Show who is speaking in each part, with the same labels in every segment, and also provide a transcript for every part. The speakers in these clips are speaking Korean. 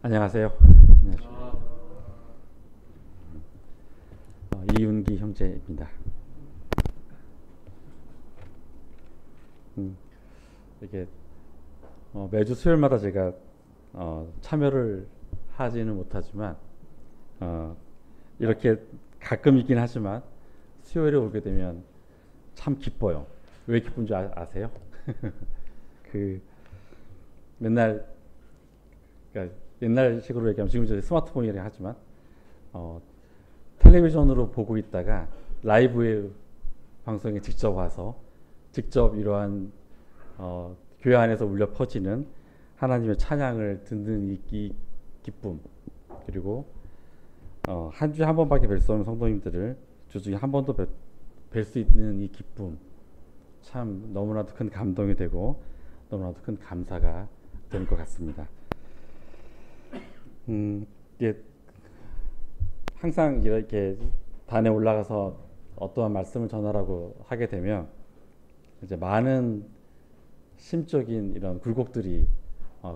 Speaker 1: 안녕하세요. 이윤기 형제입니다. 이게 매주 수요일마다 제가 참여를 하지는 못하지만 이렇게 가끔 있긴 하지만 수요일에 오게 되면 참 기뻐요. 왜 기쁜 줄 아세요? 그 맨날 그러니까 옛날식으로 얘기하면 지금 이제 스마트폰이라 하지만 어, 텔레비전으로 보고 있다가 라이브의 방송에 직접 와서 직접 이러한 교회 안에서 울려 퍼지는 하나님의 찬양을 듣는 이 기쁨, 그리고 한 주에 한 번밖에 뵐 수 없는 성도님들을 주중에 한 번도 뵐 수 있는 이 기쁨, 참 너무나도 큰 감동이 되고 너무나도 큰 감사가 되는 것 같습니다. 이게 항상 이렇게 단에 올라가서 어떠한 말씀을 전하라고 하게 되면 이제 많은 심적인 이런 굴곡들이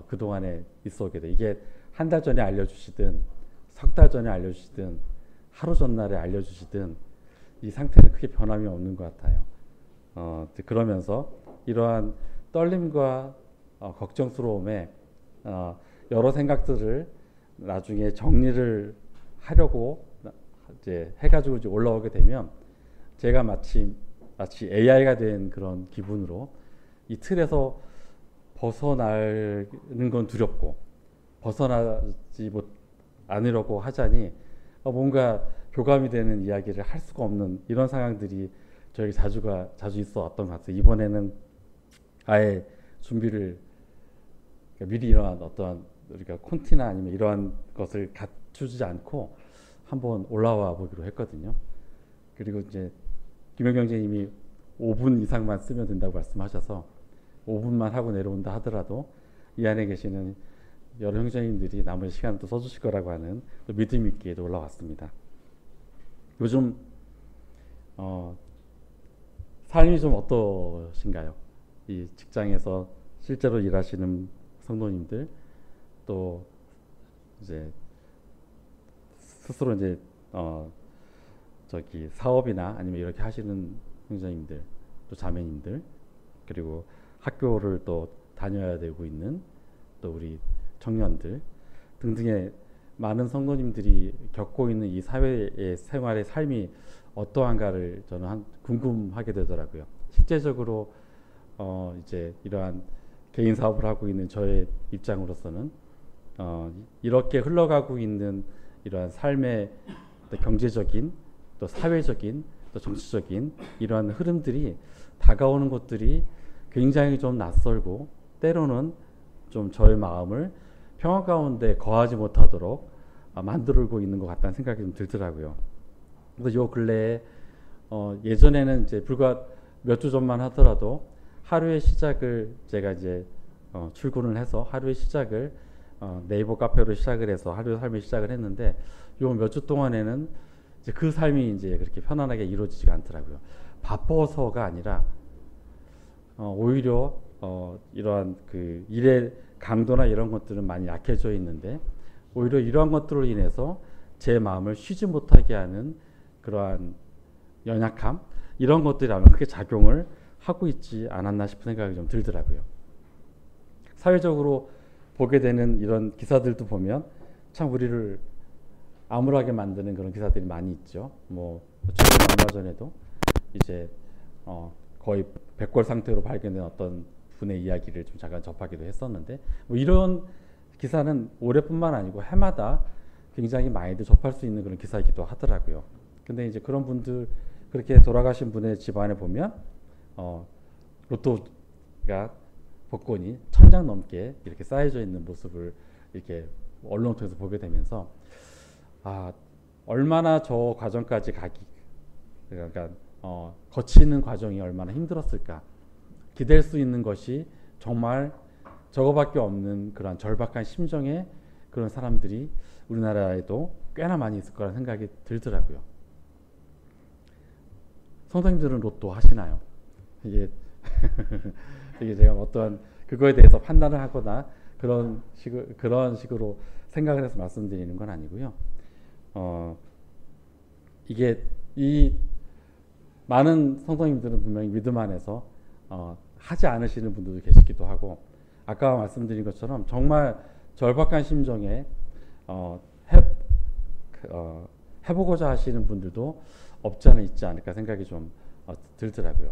Speaker 1: 그 동안에 있어 오게 돼. 이게 한 달 전에 알려주시든 석 달 전에 알려주시든 하루 전날에 알려주시든 이 상태는 크게 변함이 없는 것 같아요. 그러면서 이러한 떨림과 걱정스러움에 여러 생각들을 나중에 정리를 하려고 이제 해가지고 이제 올라오게 되면 제가 마치 AI가 된 그런 기분으로 이 틀에서 벗어나는 건 두렵고 벗어나지 않으려고 하자니 뭔가 교감이 되는 이야기를 할 수가 없는 이런 상황들이 저에게 자주 있어 왔던 것 같아요. 이번에는 아예 준비를 미리 이러한 어떠한 우리가 콘티나 아니면 이러한 것을 갖추지 않고 한번 올라와 보기로 했거든요. 그리고 이제 김영경 형제님이 5분 이상만 쓰면 된다고 말씀하셔서 5분만 하고 내려온다 하더라도 이 안에 계시는 여러 형제님들이 나머지 시간을 또 써주실 거라고 하는 또 믿음 있게 올라왔습니다. 요즘 삶이 좀 어떠신가요? 이 직장에서 실제로 일하시는 성도님들, 또 이제 스스로 이제 저기 사업이나 아니면 이렇게 하시는 형제님들, 또 자매님들, 그리고 학교를 또 다녀야 되고 있는 또 우리 청년들 등등의 많은 성도님들이 겪고 있는 이 사회의 생활의 삶이 어떠한가를 저는 궁금하게 되더라고요. 실제적으로 이제 이러한 개인 사업을 하고 있는 저의 입장으로서는 이렇게 흘러가고 있는 이러한 삶의 또 경제적인, 또 사회적인, 또 정치적인 이러한 흐름들이 다가오는 것들이 굉장히 좀 낯설고 때로는 좀 저의 마음을 평화 가운데 거하지 못하도록 만들고 있는 것 같다는 생각이 좀 들더라고요. 그래서 요 근래에 예전에는 이제 불과 몇 주 전만 하더라도 하루의 시작을 제가 이제 출근을 해서 하루의 시작을 네이버 카페로 시작을 해서 하루의 삶을 시작을 했는데 요 몇 주 동안에는 이제 그 삶이 이제 그렇게 편안하게 이루어지지가 않더라고요. 바빠서가 아니라 오히려 이러한 그 일의 강도나 이런 것들은 많이 약해져 있는데 오히려 이러한 것들로 인해서 제 마음을 쉬지 못하게 하는 그러한 연약함 이런 것들이 아마 크게 작용을 하고 있지 않았나 싶은 생각이 좀 들더라고요. 사회적으로 보게 되는 이런 기사들도 보면 참 우리를 암울하게 만드는 그런 기사들이 많이 있죠. 뭐 최근 얼마 전에도 이제 거의 백골 상태로 발견된 어떤 분의 이야기를 좀 잠깐 접하기도 했었는데 뭐 이런 기사는 올해뿐만 아니고 해마다 굉장히 많이들 접할 수 있는 그런 기사이기도 하더라고요. 근데 이제 그런 분들 그렇게 돌아가신 분의 집안에 보면 로또가 복권이 1,000장 넘게 이렇게 쌓여져 있는 모습을 이렇게 언론을 통해서 보게 되면서 얼마나 저 과정까지 그러니까 거치는 과정이 얼마나 힘들었을까. 기댈 수 있는 것이 정말 저거밖에 없는 그런 절박한 심정의 그런 사람들이 우리나라에도 꽤나 많이 있을 거라는 생각이 들더라고요. 성도님들은 로또 하시나요? 이게 이게 제가 어떠한 그거에 대해서 판단을 하거나 그런 식으로 생각을 해서 말씀드리는 건 아니고요. 이게 이 많은 성도님들은 분명히 믿음 안에서 하지 않으시는 분들도 계시기도 하고, 아까 말씀드린 것처럼 정말 절박한 심정에 해보고자 하시는 분들도 없지 않아 있지 않을까 생각이 좀 들더라고요.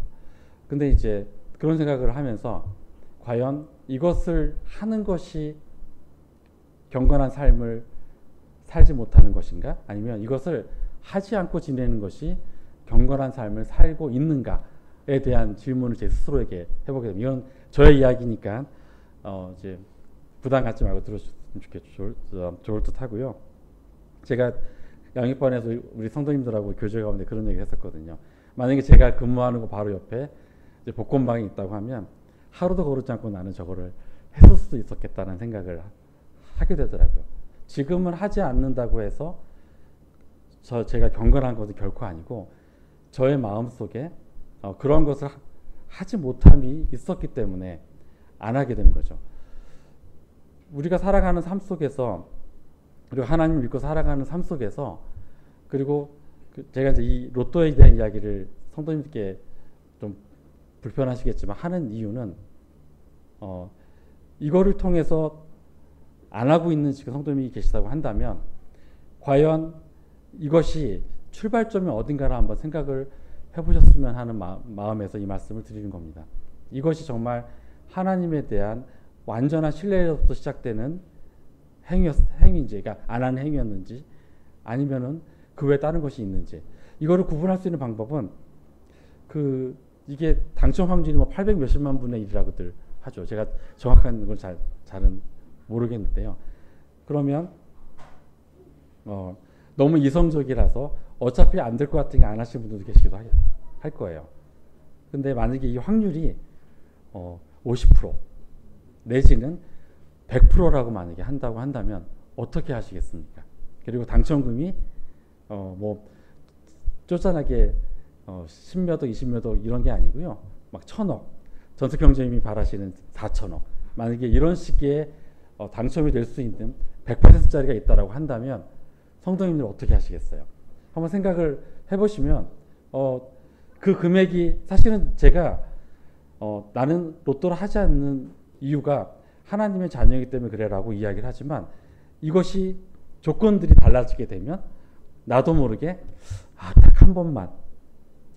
Speaker 1: 근데 이제 그런 생각을 하면서 과연 이것을 하는 것이 경건한 삶을 살지 못하는 것인가? 아니면 이것을 하지 않고 지내는 것이 경건한 삶을 살고 있는가에 대한 질문을 제 스스로에게 해보게 됩니다. 이건 저의 이야기니까 이제 부담 갖지 말고 들어주시면 좋을 듯 하고요. 제가 양육반에서 우리 성도님들하고 교제 가운데 그런 얘기 했었거든요. 만약에 제가 근무하는 거 바로 옆에 이제 복권방이 있다고 하면 하루도 거르지 않고 나는 저거를 했을 수도 있었겠다는 생각을 하게 되더라고요. 지금은 하지 않는다고 해서 제가 경건한 것은 결코 아니고, 저의 마음속에 그런 것을 하지 못함이 있었기 때문에 안 하게 되는 거죠. 우리가 살아가는 삶 속에서, 그리고 하나님을 믿고 살아가는 삶 속에서, 그리고 제가 이제 이 로또에 대한 이야기를 성도님께 좀 불편하시겠지만 하는 이유는 이거를 통해서 안 하고 있는 지금 성도님이 계시다고 한다면 과연 이것이 출발점이 어딘가를 한번 생각을 해보셨으면 하는 마음에서 이 말씀을 드리는 겁니다. 이것이 정말 하나님에 대한 완전한 신뢰로부터 시작되는 행위인지, 그러니까 안 하는 행위였는지, 아니면은 그 외에 다른 것이 있는지, 이거를 구분할 수 있는 방법은 이게 당첨 확률이 뭐 800 몇십만 분의 1이라고들 하죠. 제가 정확한 걸 잘은 모르겠는데요. 그러면 너무 이성적이라서 어차피 안 될 것 같으니까 안 하시는 분들도 계시기도 할 거예요. 근데 만약에 이 확률이 50% 내지는 100%라고 만약에 한다고 한다면 어떻게 하시겠습니까? 그리고 당첨금이 뭐 쪼잔하게 10몇 억, 20몇 억 이런 게 아니고요. 막 1000억, 전석경제님이 바라시는 4천억. 만약에 이런 식의 당첨이 될 수 있는 100%짜리가 있다라고 한다면 성도님들 어떻게 하시겠어요? 한번 생각을 해보시면 그 금액이, 사실은 제가 나는 로또를 하지 않는 이유가 하나님의 자녀이기 때문에 그래라고 이야기를 하지만, 이것이 조건들이 달라지게 되면 나도 모르게 딱 한 번만,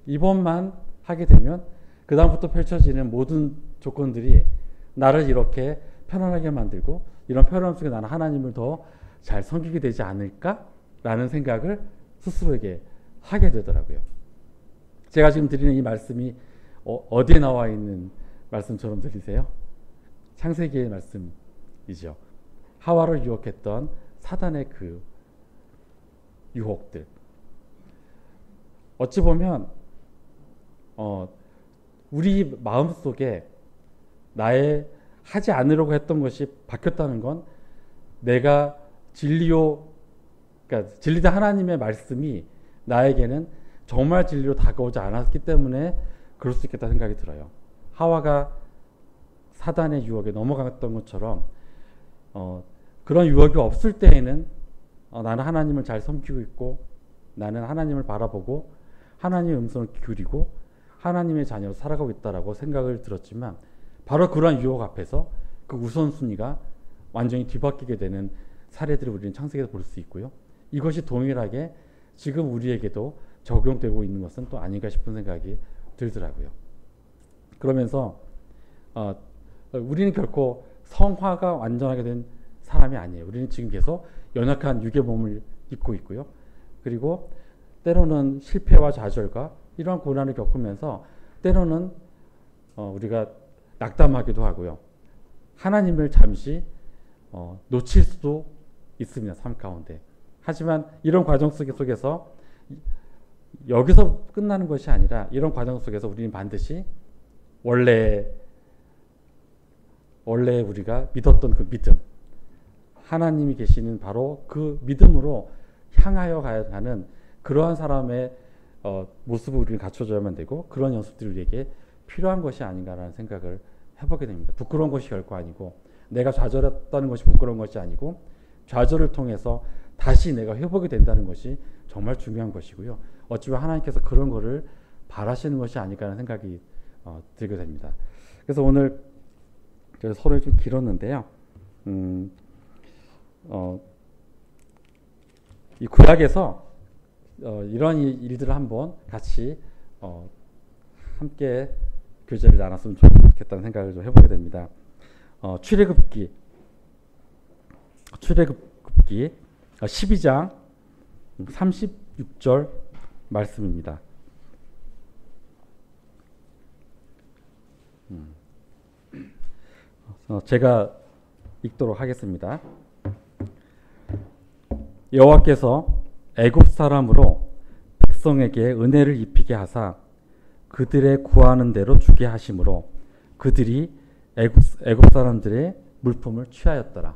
Speaker 1: 이번만 하게 되면 그 다음부터 펼쳐지는 모든 조건들이 나를 이렇게 편안하게 만들고, 이런 편안함 속에 나는 하나님을 더 잘 섬기게 되지 않을까라는 생각을 스스로에게 하게 되더라고요. 제가 지금 드리는 이 말씀이 어디에 나와 있는 말씀처럼 들리세요? 창세기의 말씀이죠. 하와를 유혹했던 사단의 그 유혹들. 어찌 보면 우리 마음속에 나의 하지 않으려고 했던 것이 바뀌었다는 건, 내가 그러니까 진리다 하나님의 말씀이 나에게는 정말 진리로 다가오지 않았기 때문에 그럴 수 있겠다 생각이 들어요. 하와가 사단의 유혹에 넘어갔던 것처럼 그런 유혹이 없을 때에는 나는 하나님을 잘 섬기고 있고, 나는 하나님을 바라보고 하나님의 음성을 기울이고 하나님의 자녀로 살아가고 있다라고 생각을 들었지만, 바로 그러한 유혹 앞에서 그 우선순위가 완전히 뒤바뀌게 되는 사례들을 우리는 창세기에서 볼 수 있고요. 이것이 동일하게 지금 우리에게도 적용되고 있는 것은 또 아닌가 싶은 생각이 들더라고요. 그러면서 우리는 결코 성화가 완전하게 된 사람이 아니에요. 우리는 지금 계속 연약한 육의 몸을 입고 있고요. 그리고 때로는 실패와 좌절과 이러한 고난을 겪으면서 때로는 우리가 낙담하기도 하고요. 하나님을 잠시 놓칠 수도 있습니다. 삶 가운데. 하지만 이런 과정 속에서 여기서 끝나는 것이 아니라, 이런 과정 속에서 우리는 반드시 원래 우리가 믿었던 그 믿음, 하나님이 계시는 바로 그 믿음으로 향하여 가는 그러한 사람의 모습을 우리는 갖춰줘야만 되고, 그런 연습들이 우리에게 필요한 것이 아닌가라는 생각을 해보게 됩니다. 부끄러운 것이 결코 아니고 내가 좌절했다는 것이 부끄러운 것이 아니고 좌절을 통해서 다시 내가 회복이 된다는 것이 정말 중요한 것이고요. 어찌 보면 하나님께서 그런 거를 바라시는 것이 아닐까 하는 생각이 들게 됩니다. 그래서 오늘 서로 좀 길었는데요. 이 구약에서 이런 일들을 한번 같이 함께 교제를 나눴으면 좋겠다는 생각을 좀 해보게 됩니다. 출애굽기 12장 36절 말씀입니다. 제가 읽도록 하겠습니다. 여호와께서 애굽 사람으로 백성에게 은혜를 입히게 하사 그들의 구하는 대로 주게 하심으로 그들이 애굽 사람들의 물품을 취하였더라.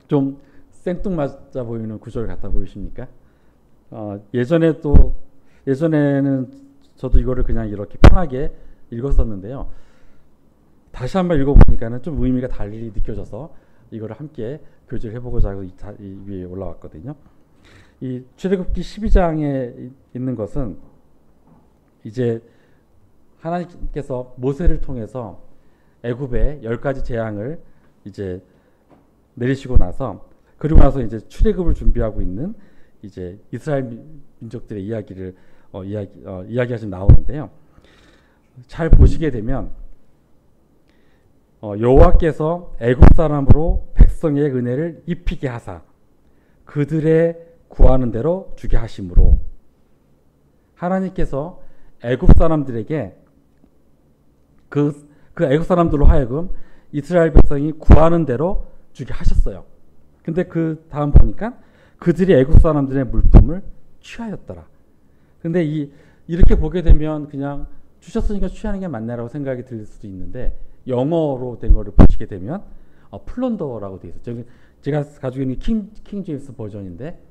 Speaker 1: 좀 생뚱맞아 보이는 구절 같아 보이십니까? 예전에는 저도 이거를 그냥 이렇게 편하게 읽었었는데요. 다시 한번 읽어보니까는 좀 의미가 달리 느껴져서 이거를 함께 교제를 해보고자 하고 이 위에 올라왔거든요. 이 출애굽기 12장에 있는 것은 이제 하나님께서 모세를 통해서 애굽의 10가지 재앙을 이제 내리시고 나서 그리고 나서 이제 출애굽을 준비하고 있는 이제 이스라엘 민족들의 이야기를 이야기가 좀 나오는데요. 잘 보시게 되면 여호와께서 애굽 사람으로 백성의 은혜를 입히게 하사 그들의 구하는 대로 주게 하심으로 하나님께서 애굽 사람들에게 그 애굽 사람들로 하여금 이스라엘 백성이 구하는 대로 주게 하셨어요. 근데 그 다음 보니까 그들이 애굽 사람들의 물품을 취하였더라. 근데 이렇게 보게 되면 그냥 주셨으니까 취하는 게 맞네라고 생각이 들 수도 있는데 영어로 된 거를 보시게 되면 플런더라고 되어 있어요. 제가 가지고 있는 킹 제임스 버전인데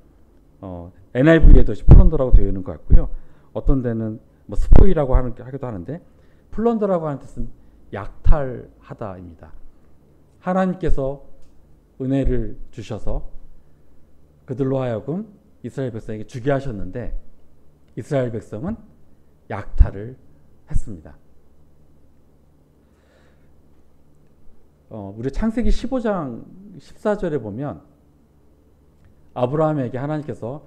Speaker 1: NIV에도 플런더라고 되어 있는 것 같고요. 어떤 데는 뭐 스포이라고 하기도 하는데 플런더라고 하는 뜻은 약탈하다입니다. 하나님께서 은혜를 주셔서 그들로 하여금 이스라엘 백성에게 주게 하셨는데 이스라엘 백성은 약탈을 했습니다. 우리 창세기 15장 14절에 보면 아브라함에게 하나님께서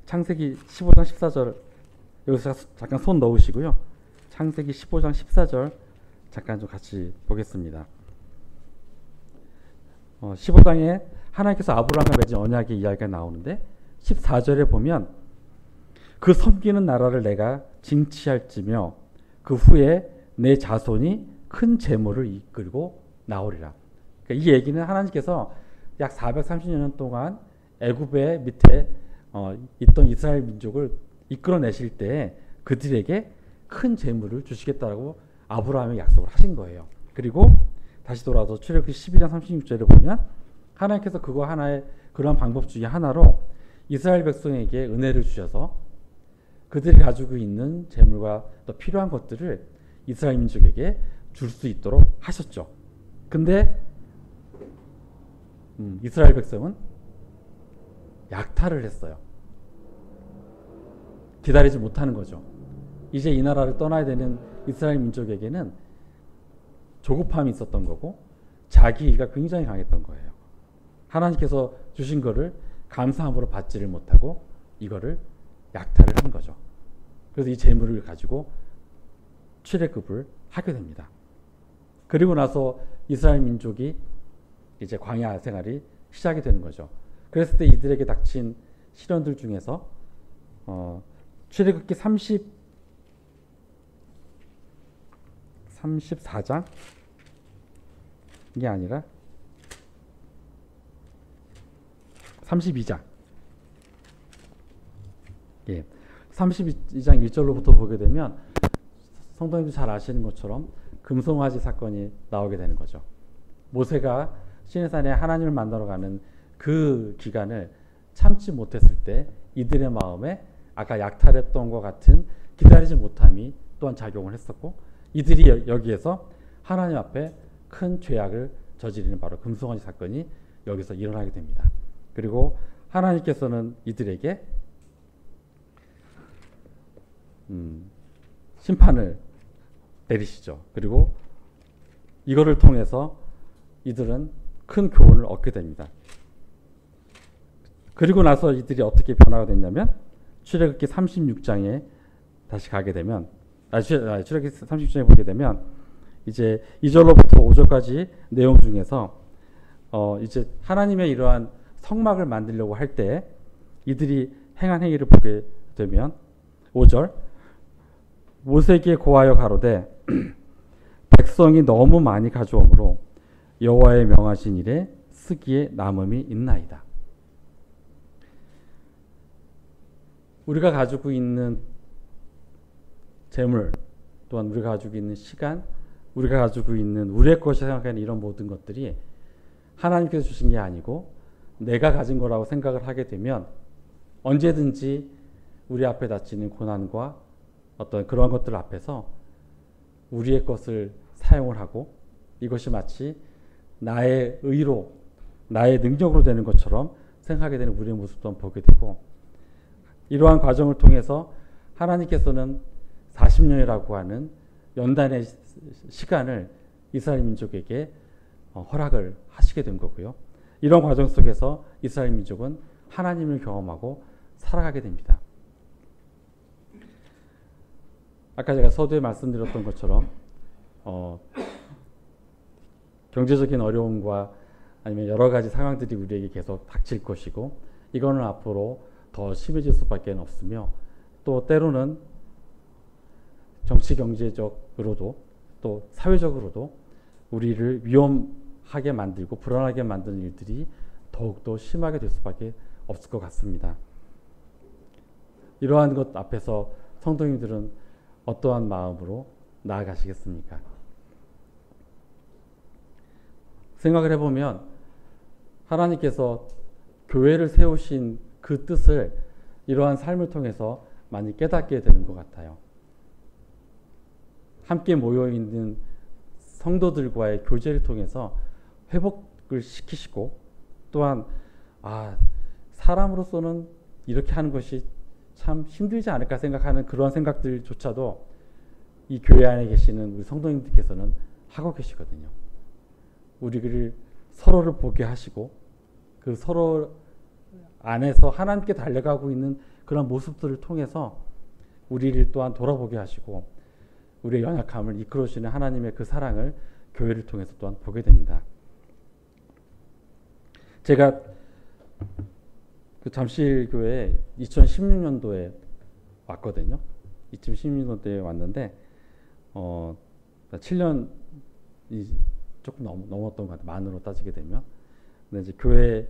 Speaker 1: 창세기 15장 14절 여기서 잠깐 손 넣으시고요. 창세기 15장 14절 잠깐 좀 같이 보겠습니다. 15장에 하나님께서 아브라함과 맺은 언약의 이야기가 나오는데 14절에 보면 그 섬기는 나라를 내가 징치할지며 그 후에 내 자손이 큰 재물을 이끌고 나오리라. 그러니까 이 얘기는 하나님께서 약 430년 동안 애굽의 밑에 있던 이스라엘 민족을 이끌어내실 때 그들에게 큰 재물을 주시겠다라고 아브라함에게 약속을 하신 거예요. 그리고 다시 돌아서 출애굽기 12장 36절에 보면 하나님께서 그거 하나의 그런 방법 중에 하나로 이스라엘 백성에게 은혜를 주셔서 그들이 가지고 있는 재물과 또 필요한 것들을 이스라엘 민족에게 줄 수 있도록 하셨죠. 근데 이스라엘 백성은 약탈을 했어요. 기다리지 못하는 거죠. 이제 이 나라를 떠나야 되는 이스라엘 민족에게는 조급함이 있었던 거고 자기가 굉장히 강했던 거예요. 하나님께서 주신 거를 감사함으로 받지를 못하고 이거를 약탈을 한 거죠. 그래서 이 재물을 가지고 출애굽을 하게 됩니다. 그리고 나서 이스라엘 민족이 이제 광야 생활이 시작이 되는 거죠. 그랬을 때 이들에게 닥친 시련들 중에서 출애굽기 34장 이게 아니라 32장 32장 1절로부터 보게 되면 성도님도 잘 아시는 것처럼 금송아지 사건이 나오게 되는 거죠. 모세가 시내산에 하나님을 만나러 가는 그 기간을 참지 못했을 때 이들의 마음에 아까 약탈했던 것 같은 기다리지 못함이 또한 작용을 했었고 이들이 여기에서 하나님 앞에 큰 죄악을 저지르는 바로 금송아지 사건이 여기서 일어나게 됩니다. 그리고 하나님께서는 이들에게 심판을 내리시죠. 그리고 이거를 통해서 이들은 큰 교훈을 얻게 됩니다. 그리고 나서 이들이 어떻게 변화가 됐냐면 출애굽기 36장에 다시 가게 되면 출애굽기 36장에 보게 되면 이제 2절로부터 5절까지 내용 중에서 이제 하나님의 이러한 성막을 만들려고 할 때 이들이 행한 행위를 보게 되면 5절 모세에게 고하여 가로되 백성이 너무 많이 가져오므로 여호와의 명하신 일에 쓰기에 남음이 있나이다. 우리가 가지고 있는 재물 또한 우리가 가지고 있는 시간 우리가 가지고 있는 우리의 것이 생각하는 이런 모든 것들이 하나님께서 주신 게 아니고 내가 가진 거라고 생각을 하게 되면 언제든지 우리 앞에 닥치는 고난과 어떤 그러한 것들 앞에서 우리의 것을 사용을 하고 이것이 마치 나의 의로 나의 능력으로 되는 것처럼 생각하게 되는 우리의 모습도 보게 되고 이러한 과정을 통해서 하나님께서는 40년이라고 하는 연단의 시간을 이스라엘 민족에게 허락을 하시게 된 거고요. 이런 과정 속에서 이스라엘 민족은 하나님을 경험하고 살아가게 됩니다. 아까 제가 서두에 말씀드렸던 것처럼 경제적인 어려움과 아니면 여러 가지 상황들이 우리에게 계속 닥칠 것이고 이거는 앞으로 더 심해질 수밖에 없으며 또 때로는 정치 경제적으로도 또 사회적으로도 우리를 위험하게 만들고 불안하게 만드는 일들이 더욱더 심하게 될 수밖에 없을 것 같습니다. 이러한 것 앞에서 성도님들은 어떠한 마음으로 나아가시겠습니까? 생각을 해보면 하나님께서 교회를 세우신 그 뜻을 이러한 삶을 통해서 많이 깨닫게 되는 것 같아요. 함께 모여있는 성도들과의 교제를 통해서 회복을 시키시고 또한 사람으로서는 이렇게 하는 것이 참 힘들지 않을까 생각하는 그런 생각들조차도 이 교회 안에 계시는 우리 성도님들께서는 하고 계시거든요. 우리를 서로를 보게 하시고 그 서로 안에서 하나님께 달려가고 있는 그런 모습들을 통해서 우리를 또한 돌아보게 하시고 우리의 연약함을 이끌어주시는 하나님의 그 사랑을 교회를 통해서 또한 보게 됩니다. 제가 그 잠실교회에 2016년도에 왔거든요. 2016년도에 왔는데 7년이 조금 넘었던 것 같아요. 만으로 따지게 되면. 근데 이제 교회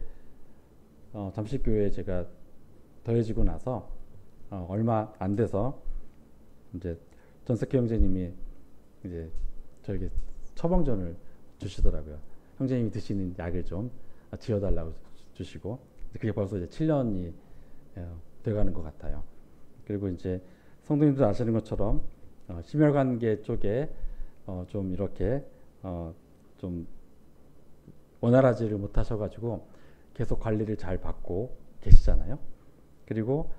Speaker 1: 잠실교회에 제가 더해지고 나서 얼마 안 돼서 이제 전석희 형제님이 이제 저에게 처방전을 주시더라고요. 형제님이 드시는 약을 좀 지어달라고 주시고 그게 벌써 이제 7년이 돼가는 것 같아요. 그리고 이제 성도님들 아시는 것처럼 심혈관계 쪽에 좀 이렇게 좀 원활하지를 못하셔가지고 계속 관리를 잘 받고 계시잖아요. 그리고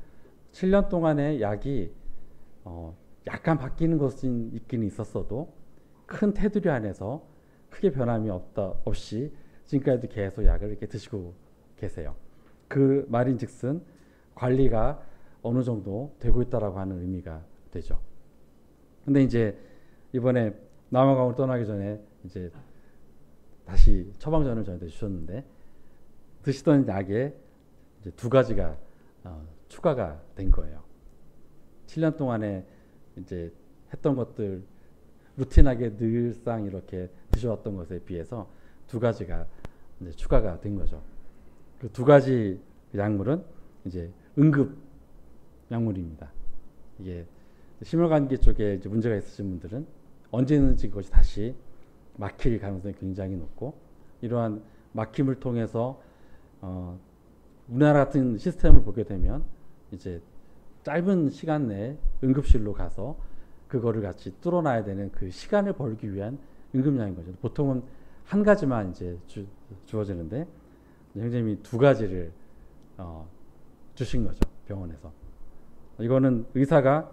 Speaker 1: 7년 동안의 약이 약간 바뀌는 것은 있긴 있었어도 큰 테두리 안에서 크게 변함이 없이 지금까지도 계속 약을 이렇게 드시고 계세요. 그 말인즉슨 관리가 어느 정도 되고 있다라고 하는 의미가 되죠. 근데 이제 이번에 남아강을 떠나기 전에 이제 다시 처방전을 저한테 주셨는데 드시던 약에 이제 2가지가 추가가 된 거예요. 7년 동안에 이제 했던 것들 루틴하게 늘상 이렇게 드셔왔던 것에 비해서 2가지가 이제 추가가 된 거죠. 그 2가지 약물은 이제 응급 약물입니다. 이게 심혈관계 쪽에 이제 문제가 있으신 분들은 언제든지 그것이 다시 막힐 가능성이 굉장히 높고 이러한 막힘을 통해서 우리나라 같은 시스템을 보게 되면 이제 짧은 시간 내에 응급실로 가서 그거를 같이 뚫어놔야 되는 그 시간을 벌기 위한 임금량인 거죠. 보통은 한 가지만 이제 주어지는데 형제님이 두 가지를 주신 거죠. 병원에서. 이거는 의사가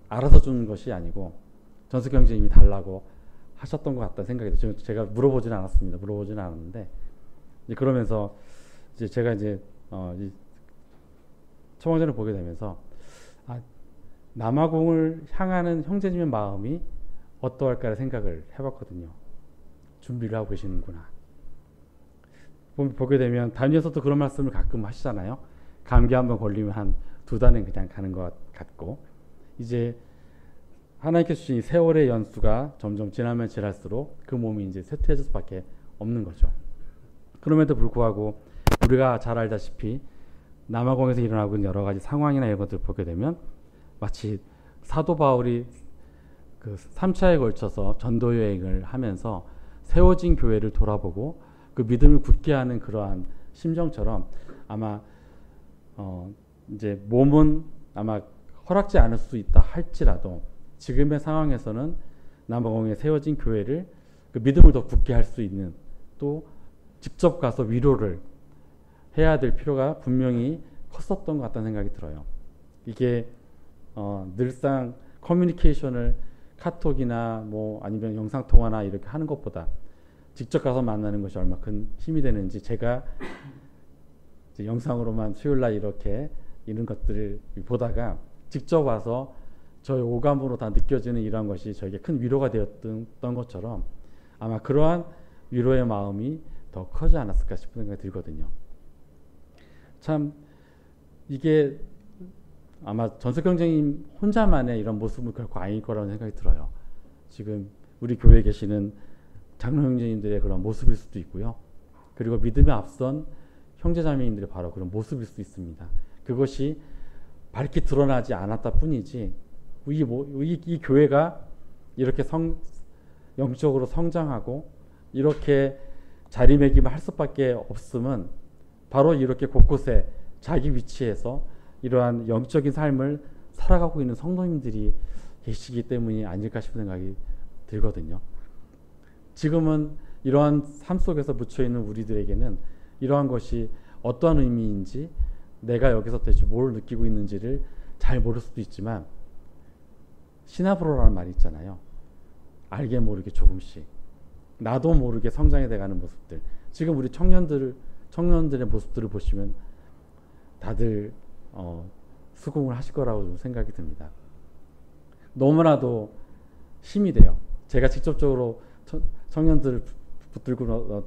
Speaker 1: 알아서 주는 것이 아니고 전숙 형제님이 달라고 하셨던 것 같다는 생각이 들어요. 제가 물어보지는 않았습니다. 물어보지는 않았는데 이제 그러면서 이제 제가 이제 이 처방전을 보게 되면서 남아공을 향하는 형제님의 마음이 어떠할까 생각을 해봤거든요. 준비를 하고 계시는구나. 보게 되면 담임에서도 그런 말씀을 가끔 하시잖아요. 감기 한번 걸리면 한 2달은 그냥 가는 것 같고 이제 하나님께서 주신 세월의 연수가 점점 지나면 지날수록 그 몸이 이제 쇠퇴해질 수밖에 없는 거죠. 그럼에도 불구하고 우리가 잘 알다시피 남아공에서 일어나고 있는 여러 가지 상황이나 이런 것들을 보게 되면 마치 사도 바울이 그 3차에 걸쳐서 전도 여행을 하면서 세워진 교회를 돌아보고 그 믿음을 굳게 하는 그러한 심정처럼 아마 이제 몸은 아마 허락지 않을 수 있다 할지라도 지금의 상황에서는 남아공에 세워진 교회를 그 믿음을 더 굳게 할 수 있는 또 직접 가서 위로를 해야 될 필요가 분명히 컸었던 것 같다는 생각이 들어요. 이게 늘상 커뮤니케이션을 카톡이나 뭐 아니면 영상통화나 이렇게 하는 것보다 직접 가서 만나는 것이 얼마큼 힘이 되는지 제가 이제 영상으로만 수요일날 이렇게 이런 것들을 보다가 직접 와서 저의 오감으로 다 느껴지는 이러한 것이 저에게 큰 위로가 되었던 것처럼 아마 그러한 위로의 마음이 더 커지 않았을까 싶은 생각이 들거든요. 참 이게 아마 전숙 형제님 혼자만의 이런 모습은 결코 아닐 거라는 생각이 들어요. 지금 우리 교회에 계시는 장로 형제님들의 그런 모습일 수도 있고요. 그리고 믿음에 앞선 형제자매님들의 바로 그런 모습일 수 있습니다. 그것이 밝게 드러나지 않았다 뿐이지 이 교회가 이렇게 영적으로 성장하고 이렇게 자리매김을 할 수밖에 없음은 바로 이렇게 곳곳에 자기 위치에서 이러한 영적인 삶을 살아가고 있는 성도님들이 계시기 때문이 아닐까 싶은 생각이 들거든요. 지금은 이러한 삶 속에서 묻혀있는 우리들에게는 이러한 것이 어떠한 의미인지 내가 여기서 대체 뭘 느끼고 있는지를 잘 모를 수도 있지만 시나브로라는 말이 있잖아요. 알게 모르게 조금씩 나도 모르게 성장해 돼가는 모습들. 지금 우리 청년들의 모습들을 보시면 다들 수긍을 하실 거라고 생각이 듭니다. 너무나도 힘이 돼요. 제가 직접적으로 청년들을 붙들고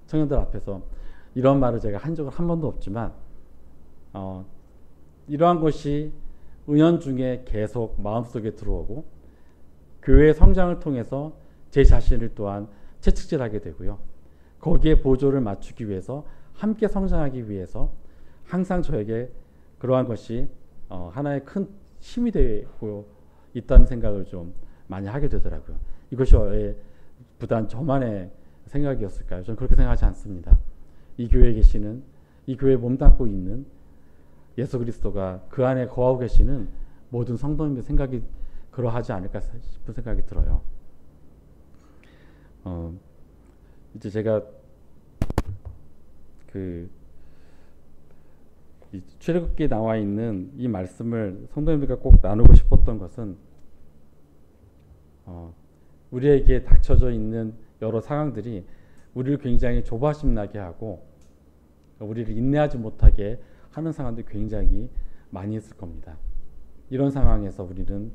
Speaker 1: 청년들 앞에서 이런 말을 제가 한 적은 한 번도 없지만 이러한 것이 은연중에 계속 마음속에 들어오고 교회의 성장을 통해서 제 자신을 또한 채찍질하게 되고요. 거기에 보조를 맞추기 위해서 함께 성장하기 위해서 항상 저에게 그러한 것이 하나의 큰 힘이 되고 있다는 생각을 좀 많이 하게 되더라고요. 이것이 부단 저만의 생각이었을까요? 저는 그렇게 생각하지 않습니다. 이 교회에 계시는 이 교회에 몸담고 있는 예수 그리스도가 그 안에 거하고 계시는 모든 성도님의 생각이 그러하지 않을까 싶은 생각이 들어요. 이제 제가 이 출애굽기에 나와 있는 이 말씀을 성도님들과 꼭 나누고 싶었던 것은 우리에게 닥쳐져 있는 여러 상황들이 우리를 굉장히 조바심 나게 하고 우리를 인내하지 못하게 하는 상황들이 굉장히 많이 있을 겁니다. 이런 상황에서 우리는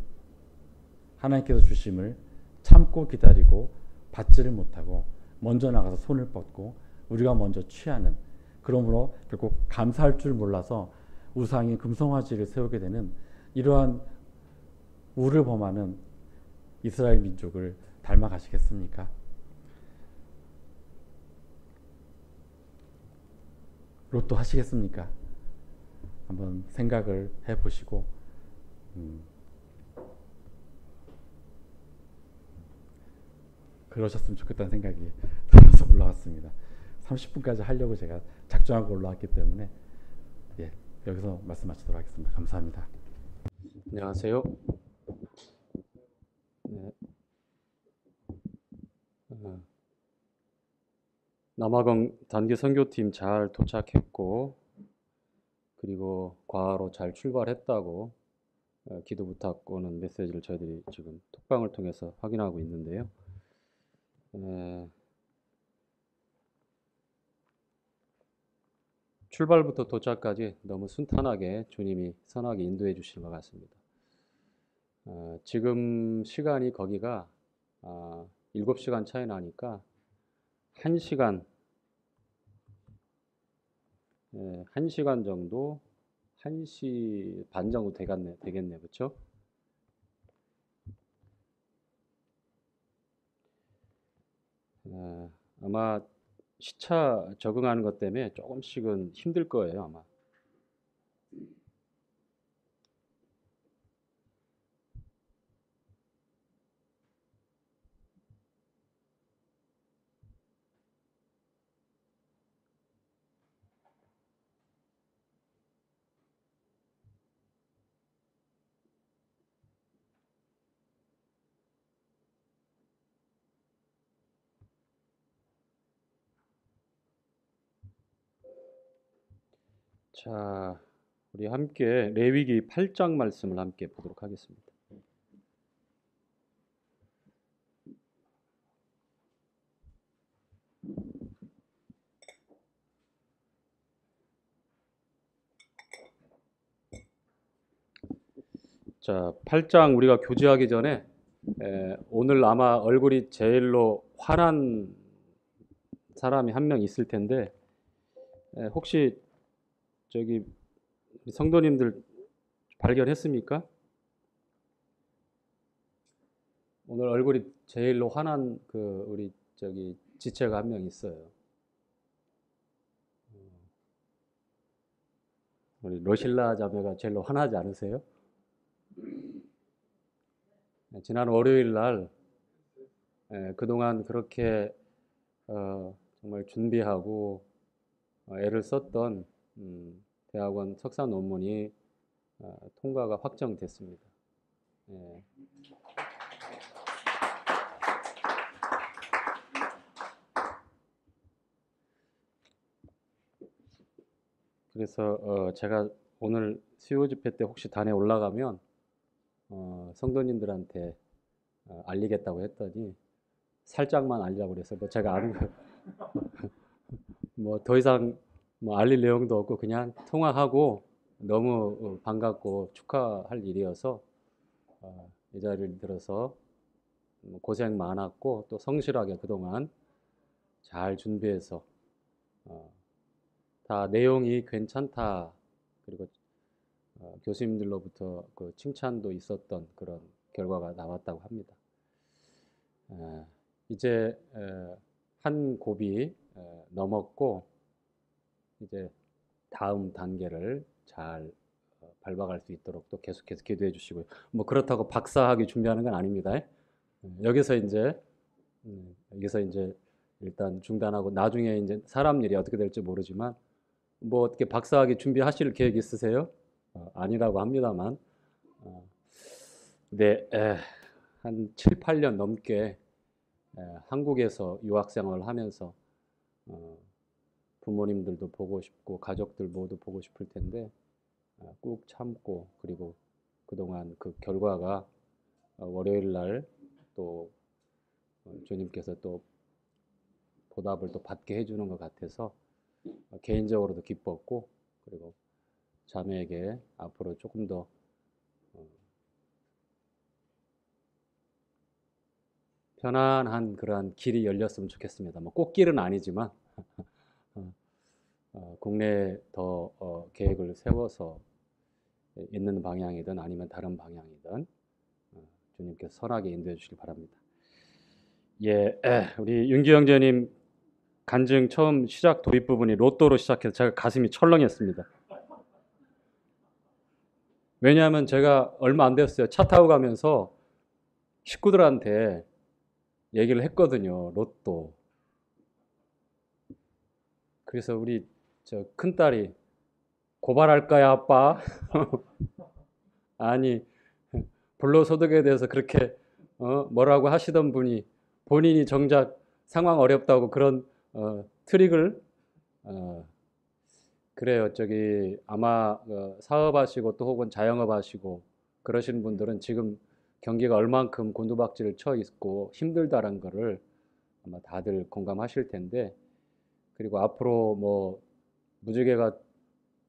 Speaker 1: 하나님께서 주심을 참고 기다리고 받지를 못하고 먼저 나가서 손을 뻗고 우리가 먼저 취하는, 그러므로 결국 감사할 줄 몰라서 우상인 금송아지를 세우게 되는 이러한 우를 범하는 이스라엘 민족을 닮아가시겠습니까? 로또 하시겠습니까? 한번 생각을 해보시고 그러셨으면 좋겠다는 생각이 들어서 올라왔습니다. 30분까지 하려고 제가 작정하고 올라왔기 때문에 여기서 말씀 마치도록 하겠습니다. 감사합니다.
Speaker 2: 안녕하세요. 네, 남아공 단기 선교팀 잘 도착했고, 그리고 과로 잘 출발했다고 기도 부탁 오는 메시지를 저희들이 지금 톡방을 통해서 확인하고 있는데요. 출발부터 도착까지 너무 순탄하게 주님이 선하게 인도해 주신 것 같습니다. 지금 시간이 거기가 7시간 차이 나니까 1시간, 1시간 정도, 1시 반 정도 되겠네, 그렇죠? 아마 시차 적응하는 것 때문에 조금씩은 힘들 거예요, 아마. 자, 우리 함께 레위기 8장 말씀을 함께 보도록 하겠습니다. 자, 8장 우리가 교제하기 전에 오늘 아마 얼굴이 제일로 환한 사람이 한 명 있을 텐데 혹시 저기 성도님들 발견했습니까? 오늘 얼굴이 제일로 환한 그 우리 저기 지체가 한 명 있어요. 우리 러실라 자매가 제일로 환하지 않으세요? 지난 월요일 날 그동안 그렇게 정말 준비하고 애를 썼던 대학원 석사 논문이 통과가 확정됐습니다. 예. 그래서 제가 오늘 수요 집회 때 혹시 단에 올라가면 성도님들한테 알리겠다고 했더니 살짝만 알리라고 그래서 뭐 제가 아는 거 뭐 더 이상 뭐 알릴 내용도 없고 그냥 통화하고 너무 반갑고 축하할 일이어서 이 자리를 들어서 고생 많았고 또 성실하게 그동안 잘 준비해서 다 내용이 괜찮다 그리고 교수님들로부터 그 칭찬도 있었던 그런 결과가 나왔다고 합니다. 이제 한 곱이 넘었고 이제 다음 단계를 잘 밟아갈 수 있도록 또 계속해서 기도해 주시고요. 뭐 그렇다고 박사학위 준비하는 건 아닙니다. 여기서 이제 일단 중단하고 나중에 이제 사람 일이 어떻게 될지 모르지만 뭐 어떻게 박사학위 준비하실 계획 있으세요? 아니라고 합니다만 네, 한 7, 8년 넘게 한국에서 유학 생활을 하면서 부모님들도 보고 싶고 가족들 모두 보고 싶을 텐데 꾹 참고 그리고 그동안 그 결과가 월요일 날 또 주님께서 또 보답을 또 받게 해주는 것 같아서 개인적으로도 기뻤고 그리고 자매에게 앞으로 조금 더 편안한 그러한 길이 열렸으면 좋겠습니다. 뭐 꽃길은 아니지만 국내에 더 계획을 세워서 있는 방향이든 아니면 다른 방향이든 주님께서 선하게 인도해 주시기 바랍니다. 예, 우리 윤기 형제님 간증 처음 시작 도입 부분이 로또로 시작해서 제가 가슴이 철렁했습니다. 왜냐하면 제가 얼마 안 됐어요. 차 타고 가면서 식구들한테 얘기를 했거든요. 로또. 그래서 우리 저 큰딸이 고발할까요, 아빠? 아니, 불로소득에 대해서 그렇게 뭐라고 하시던 분이 본인이 정작 상황 어렵다고 그런 트릭을 그래요. 저기 아마 사업하시고 또 혹은 자영업 하시고 그러시는 분들은 지금 경기가 얼만큼 곤두박질을 쳐 있고 힘들다는 거를 아마 다들 공감하실 텐데, 그리고 앞으로 뭐 무지개가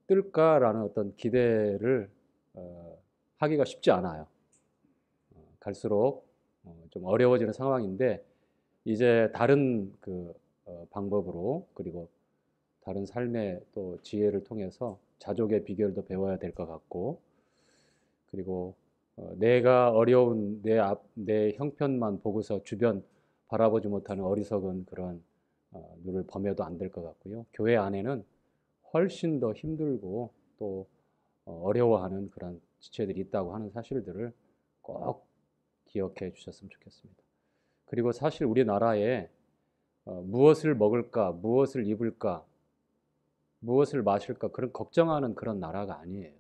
Speaker 2: 뜰까라는 어떤 기대를 하기가 쉽지 않아요. 갈수록 좀 어려워지는 상황인데, 이제 다른 그 방법으로, 그리고 다른 삶의 또 지혜를 통해서 자족의 비결도 배워야 될 것 같고, 그리고 내가 어려운 내 형편만 보고서 주변 바라보지 못하는 어리석은 그런 눈을 범해도 안 될 것 같고요. 교회 안에는 훨씬 더 힘들고 또 어려워하는 그런 지체들이 있다고 하는 사실들을 꼭 기억해 주셨으면 좋겠습니다. 그리고 사실 우리나라에 무엇을 먹을까, 무엇을 입을까, 무엇을 마실까 그런 걱정하는 그런 나라가 아니에요.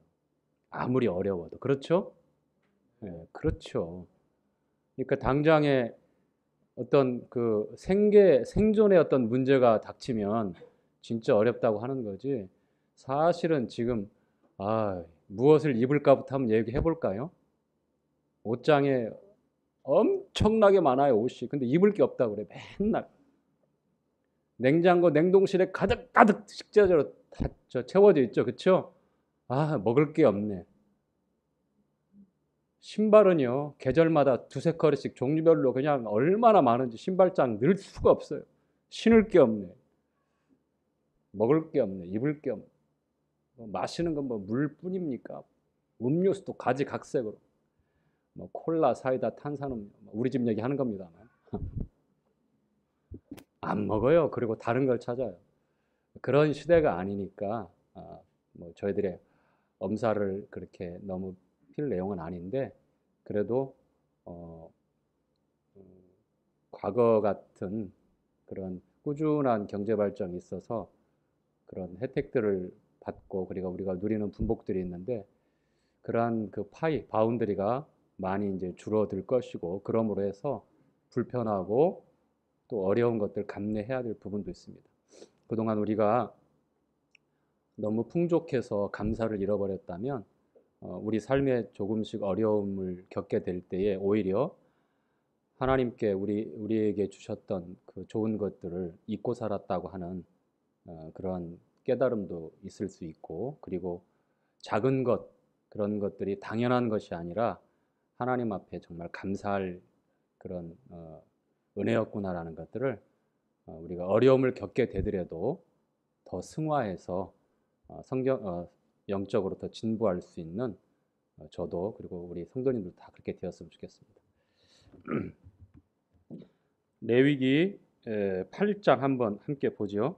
Speaker 2: 아무리 어려워도. 그렇죠? 네, 그렇죠. 그러니까 당장에 어떤 그 생존의 어떤 문제가 닥치면 진짜 어렵다고 하는 거지. 사실은 지금 무엇을 입을까부터 한번 얘기해 볼까요? 옷장에 엄청나게 많아요, 옷이. 근데 입을 게 없다고 그래, 맨날. 냉장고, 냉동실에 가득가득 식재료로 다 채워져 있죠, 그쵸? 먹을 게 없네. 신발은요, 계절마다 두세 커리씩 종류별로 그냥 얼마나 많은지 신발장 늘 수가 없어요. 신을 게 없네. 먹을 게 없네. 입을 게 없네. 마시는 건 뭐 물뿐입니까? 음료수도 가지각색으로. 뭐 콜라, 사이다, 탄산음료. 우리 집 얘기 하는 겁니다만. 안 먹어요. 그리고 다른 걸 찾아요. 그런 시대가 아니니까 뭐 저희들의 엄살을 그렇게 너무 필 내용은 아닌데, 그래도 과거 같은 그런 꾸준한 경제 발전이 있어서 그런 혜택들을 받고, 그리고 우리가 누리는 분복들이 있는데, 그러한 그 바운더리가 많이 이제 줄어들 것이고, 그러므로 해서 불편하고 또 어려운 것들 감내해야 될 부분도 있습니다. 그동안 우리가 너무 풍족해서 감사를 잃어버렸다면 우리 삶에 조금씩 어려움을 겪게 될 때에 오히려 하나님께 우리에게 주셨던 그 좋은 것들을 잊고 살았다고 하는 그런 깨달음도 있을 수 있고, 그리고 작은 것, 그런 것들이 당연한 것이 아니라 하나님 앞에 정말 감사할 그런 은혜였구나라는 것들을 우리가 어려움을 겪게 되더라도 더 승화해서 영적으로 더 진보할 수 있는 저도, 그리고 우리 성도님들 다 그렇게 되었으면 좋겠습니다. 레위기 8장 한번 함께 보죠.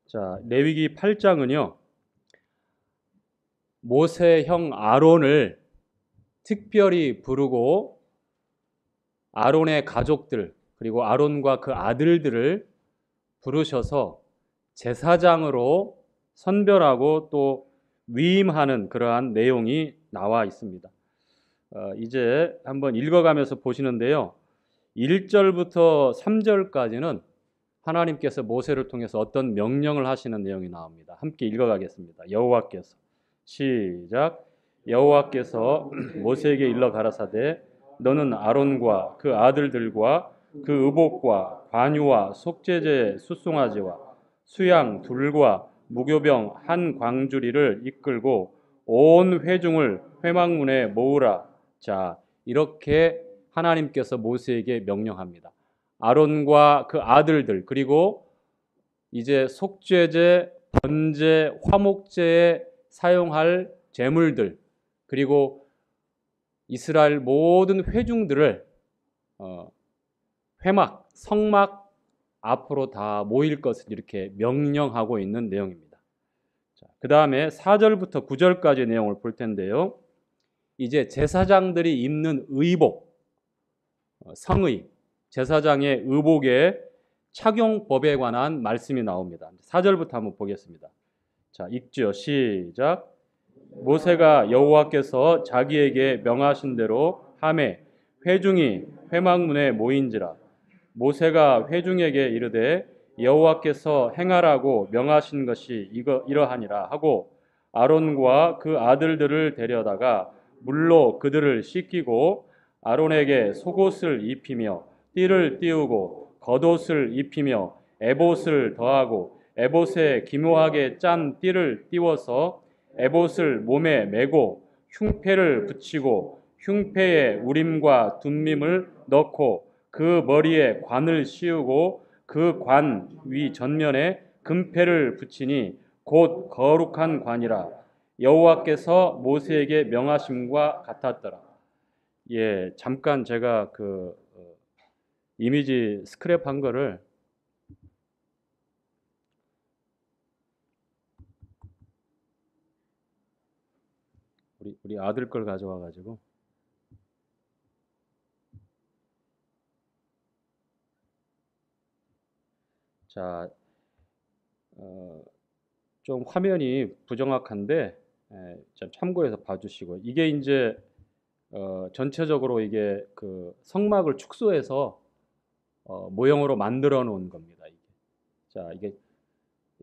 Speaker 2: 자, 레위기 8장은요, 모세 형 아론을 특별히 부르고 아론의 가족들, 그리고 아론과 그 아들들을 부르셔서 제사장으로 선별하고 또 위임하는 그러한 내용이 나와 있습니다. 이제 한번 읽어가면서 보시는데요. 1절부터 3절까지는 하나님께서 모세를 통해서 어떤 명령을 하시는 내용이 나옵니다. 함께 읽어가겠습니다. 여호와께서 시작. 여호와께서 모세에게 일러 가라사대 너는 아론과 그 아들들과 그 의복과 관유와 속죄제 숫송아지와 수양 둘과 무교병 한 광주리를 이끌고 온 회중을 회막문에 모으라. 자, 이렇게 하나님께서 모세에게 명령합니다. 아론과 그 아들들, 그리고 이제 속죄제, 번제, 화목제에 사용할 제물들, 그리고 이스라엘 모든 회중들을 회막, 성막 앞으로 다 모일 것을 이렇게 명령하고 있는 내용입니다. 그 다음에 4절부터 9절까지 내용을 볼 텐데요. 이제 제사장들이 입는 의복, 성의, 제사장의 의복의 착용법에 관한 말씀이 나옵니다. 4절부터 한번 보겠습니다. 자, 읽죠. 시작. 모세가 여호와께서 자기에게 명하신 대로 하매
Speaker 3: 회중이 회막문에 모인지라. 모세가 회중에게 이르되 여호와께서 행하라고 명하신 것이 이러하니라 하고 아론과 그 아들들을 데려다가 물로 그들을 씻기고 아론에게 속옷을 입히며 띠를 띄우고 겉옷을 입히며 에봇을 더하고 에봇에 기묘하게 짠 띠를 띄워서 에봇을 몸에 메고 흉패를 붙이고 흉패에 우림과 둠밈을 넣고 그 머리에 관을 씌우고 그 관 위 전면에 금패를 붙이니 곧 거룩한 관이라. 여호와께서 모세에게 명하심과 같았더라. 예, 잠깐 제가 그 이미지 스크랩한 거를 우리 아들 걸 가져와 가지고 자, 좀 화면이 부정확한데 좀 참고해서 봐주시고 이게 이제 전체적으로 이게 그 성막을 축소해서 모형으로 만들어 놓은 겁니다. 이게. 자, 이게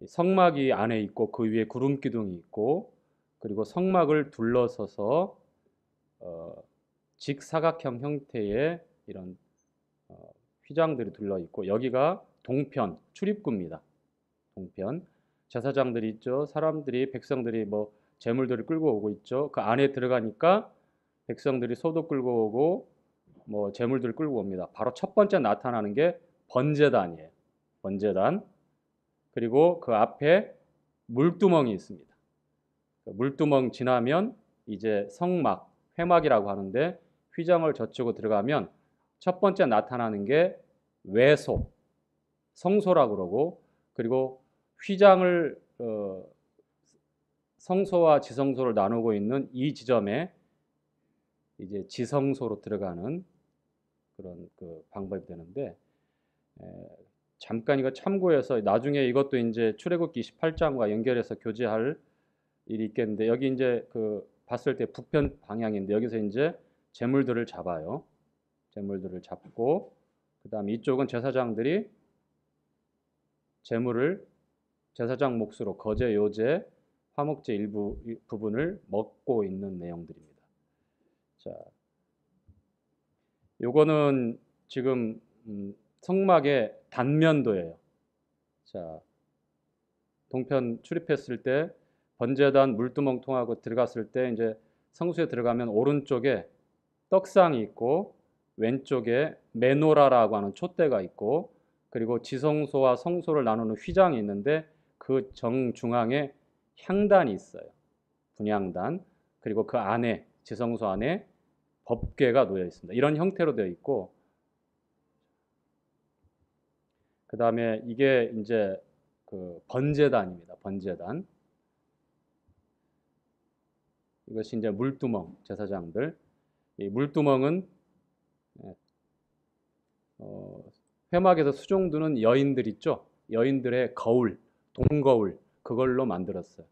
Speaker 3: 성막이 안에 있고 그 위에 구름 기둥이 있고 그리고 성막을 둘러서서 직사각형 형태의 이런 휘장들이 둘러 있고 여기가 동편 출입구입니다. 동편 제사장들이 있죠. 사람들이 백성들이 뭐 제물들을 끌고 오고 있죠. 그 안에 들어가니까 백성들이 소도 끌고 오고 뭐 제물들을 끌고 옵니다. 바로 첫 번째 나타나는 게 번제단이에요. 번제단. 그리고 그 앞에 물두멍이 있습니다. 물두멍 지나면 이제 성막, 회막이라고 하는데 휘장을 젖히고 들어가면 첫 번째 나타나는 게 외소, 성소라고 그러고 그리고 휘장을 성소와 지성소를 나누고 있는 이 지점에 이제 지성소로 들어가는 그런 그 방법이 되는데 잠깐 이거 참고해서 나중에 이것도 이제 출애굽기 28장과 연결해서 교제할 일이 있겠는데 여기 이제 그 봤을 때 북편 방향인데 여기서 이제 제물들을 잡아요. 제물들을 잡고 그다음에 이쪽은 제사장들이 제물을 제사장 몫으로 거제, 요제, 화목제 일부 부분을 먹고 있는 내용들입니다. 자, 요거는 지금 성막의 단면도예요. 자, 동편 출입했을 때 번제단 물두멍 통하고 들어갔을 때 이제 성수에 들어가면 오른쪽에 떡상이 있고 왼쪽에 메노라라고 하는 촛대가 있고 그리고 지성소와 성소를 나누는 휘장이 있는데 그 정중앙에 향단이 있어요. 분향단. 그리고 그 안에 지성소 안에 법궤가 놓여 있습니다. 이런 형태로 되어 있고 그 다음에 이게 이제 그 번제단입니다. 번제단. 이것이 이제 물두멍 제사장들. 이 물두멍은 회막에서 수종두는 여인들 있죠. 여인들의 거울, 동거울 그걸로 만들었어요.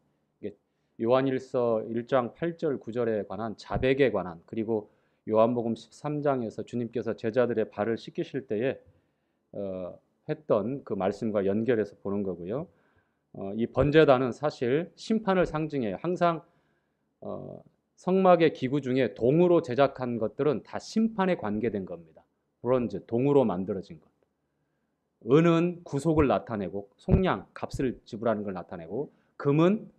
Speaker 3: 요한일서 1장 8절 9절에 관한 자백에 관한 그리고 요한복음 13장에서 주님께서 제자들의 발을 씻기실 때에 했던 그 말씀과 연결해서 보는 거고요. 이 번제단은 사실 심판을 상징해요. 항상 성막의 기구 중에 동으로 제작한 것들은 다 심판에 관계된 겁니다. 브론즈, 동으로 만들어진 것. 은은 구속을 나타내고 속량, 값을 지불하는 걸 나타내고 금은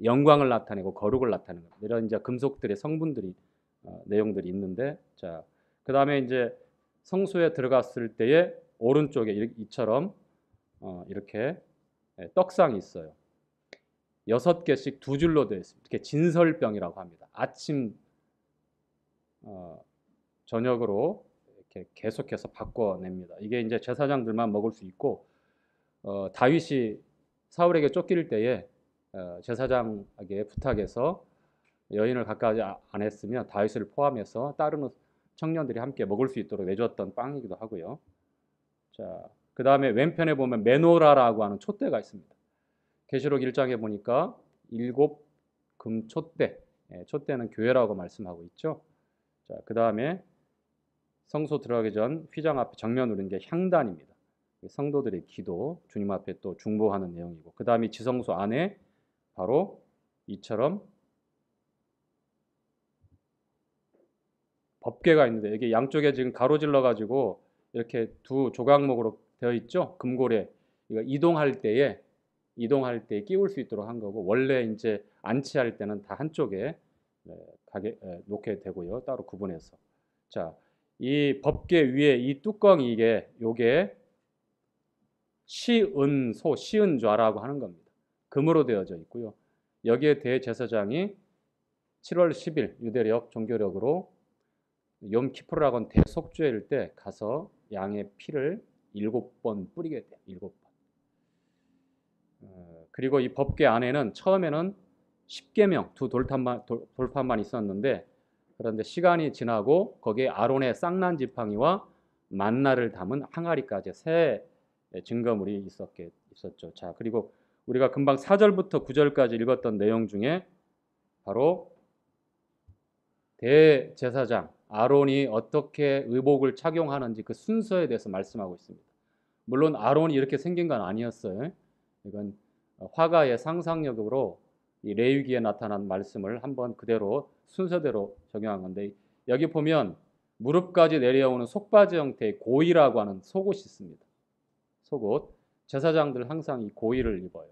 Speaker 3: 영광을 나타내고 거룩을 나타내는 겁니다. 이런 이제 금속들의 성분들이 내용들이 있는데 자, 그다음에 이제 성소에 들어갔을 때에 오른쪽에 이처럼 이렇게 떡상이 있어요. 6개씩 두 줄로 되어 있습니다. 이렇게 진설병이라고 합니다. 아침 저녁으로 이렇게 계속해서 바꿔냅니다. 이게 이제 제사장들만 먹을 수 있고 다윗이 사울에게 쫓길 때에 제사장에게 부탁해서 여인을 가까이 안 했으면 다윗을 포함해서 다른 청년들이 함께 먹을 수 있도록 내줬던 빵이기도 하고요. 자, 그 다음에 왼편에 보면 메노라라고 하는 촛대가 있습니다. 계시록 1장에 보니까 7 금촛대, 촛대는 교회라고 말씀하고 있죠. 자, 그 다음에 성소 들어가기 전 휘장 앞에 정면으로 있는 게 향단입니다. 성도들의 기도, 주님 앞에 또 중보하는 내용이고, 그 다음에 지성소 안에 바로 이처럼 법궤가 있는데, 이게 양쪽에 지금 가로질러 가지고 이렇게 두 조각목으로 되어 있죠. 금고래. 이거 이동할 때에 끼울 수 있도록 한 거고, 원래 이제 안치할 때는 다 한쪽에 놓게 되고요. 따로 구분해서. 자, 이 법궤 위에 이 뚜껑이 요게 시은소, 시은좌라고 하는 겁니다. 금으로 되어져 있고요. 여기에 대제사장이 7월 10일 유대력 종교력으로 욤키푸르라고 하는 대속죄일 때 가서 양의 피를 7번 뿌리게 돼요. 7번. 그리고 이 법궤 안에는 처음에는 10계명 두 돌판만 있었는데, 그런데 시간이 지나고 거기에 아론의 쌍난 지팡이와 만나를 담은 항아리까지 새 증거물이 있었죠. 자, 그리고 우리가 금방 4절부터 9절까지 읽었던 내용 중에 바로 대제사장 아론이 어떻게 의복을 착용하는지 그 순서에 대해서 말씀하고 있습니다. 물론 아론이 이렇게 생긴 건 아니었어요. 이건 화가의 상상력으로 이 레위기에 나타난 말씀을 한번 그대로 순서대로 적용한 건데, 여기 보면 무릎까지 내려오는 속바지 형태의 고이라고 하는 속옷이 있습니다. 속옷. 제사장들 항상 이 고이를 입어요.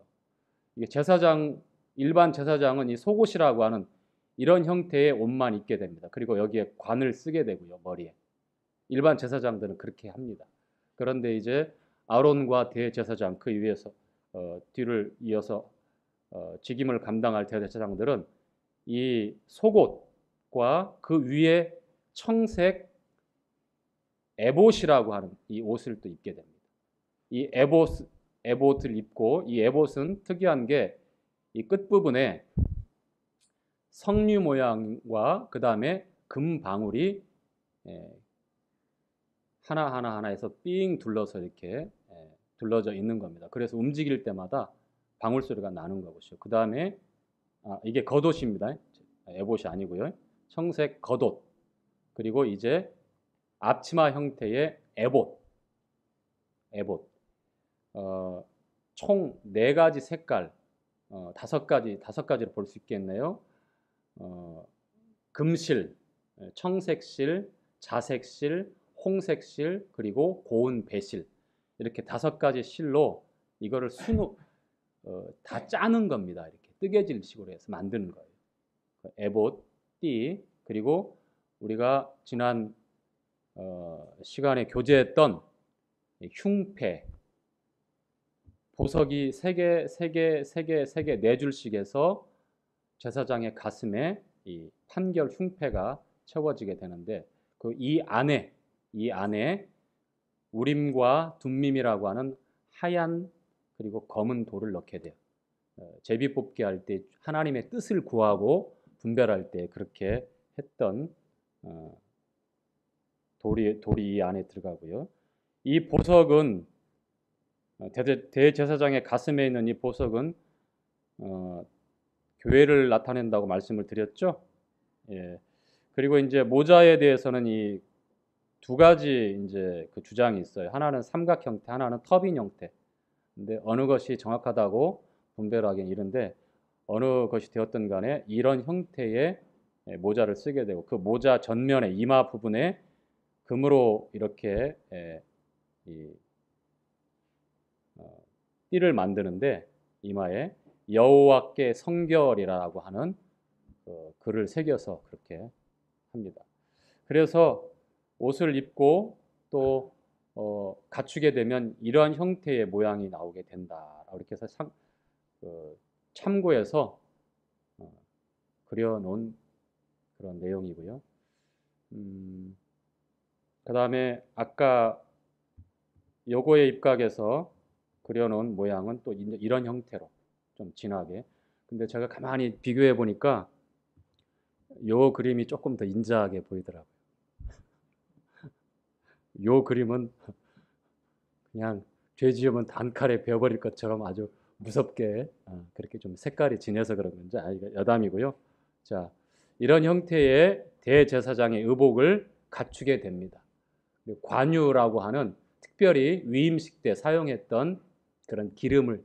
Speaker 3: 이게 일반 제사장은 이 속옷이라고 하는 이런 형태의 옷만 입게 됩니다. 그리고 여기에 관을 쓰게 되고요, 머리에. 일반 제사장들은 그렇게 합니다. 그런데 이제 아론과 대제사장 그 위에서 뒤를 이어서 직임을 감당할 대제사장들은 이 속옷과 그 위에 청색 에봇이라고 하는 이 옷을 또 입게 됩니다. 이 에봇을 입고, 이 에봇은 특이한 게 이 끝부분에 성류 모양과 그 다음에 금 방울이 하나하나에서 삥 둘러서 이렇게 둘러져 있는 겁니다. 그래서 움직일 때마다 방울 소리가 나는 것이죠. 그 다음에 이게 겉옷입니다. 에봇이 아니고요. 청색 겉옷. 그리고 이제 앞치마 형태의 에봇. 총 4가지 색깔, 5가지로 볼 수 있겠네요. 금실, 청색실, 자색실, 홍색실, 그리고 고운 배실, 이렇게 5가지 실로 이거를 다 짜는 겁니다. 이렇게 뜨개질 식으로 해서 만드는 거예요. 에봇, 띠, 그리고 우리가 지난 시간에 교제했던 흉패, 보석이 3개, 4줄씩 해서 제사장의 가슴에 이 판결 흉패가 채워지게 되는데, 이 안에 우림과 둠밈이라고 하는 하얀 그리고 검은 돌을 넣게 돼요. 제비 뽑기 할 때 하나님의 뜻을 구하고 분별할 때 그렇게 했던 돌이 이 안에 들어가고요. 이 보석은 대제사장의 가슴에 있는 이 보석은 교회를 나타낸다고 말씀을 드렸죠. 예. 그리고 이제 모자에 대해서는 이 2가지 이제 그 주장이 있어요. 하나는 삼각 형태, 하나는 터빈 형태. 근데 어느 것이 정확하다고 분별하기는 이른데, 어느 것이 되었든 간에 이런 형태의 모자를 쓰게 되고, 그 모자 전면에 이마 부분에 금으로 이렇게 띠를 만드는데, 이마에 여호와께 성결이라고 하는 글을 새겨서 그렇게 합니다. 그래서 옷을 입고 또 갖추게 되면 이러한 형태의 모양이 나오게 된다. 이렇게 해서 참고해서 그려놓은 그런 내용이고요. 그 다음에 아까 요거에 입각해서 그려놓은 모양은 또 이런 형태로 좀 진하게. 근데 제가 가만히 비교해 보니까 요 그림이 조금 더 인자하게 보이더라고요. 요 그림은 그냥 죄 지으면 단칼에 베어버릴 것처럼 아주 무섭게 그렇게 좀 색깔이 진해서 그런 건지 여담이고요. 자, 이런 형태의 대제사장의 의복을 갖추게 됩니다. 관유라고 하는 특별히 위임식 때 사용했던 그런 기름을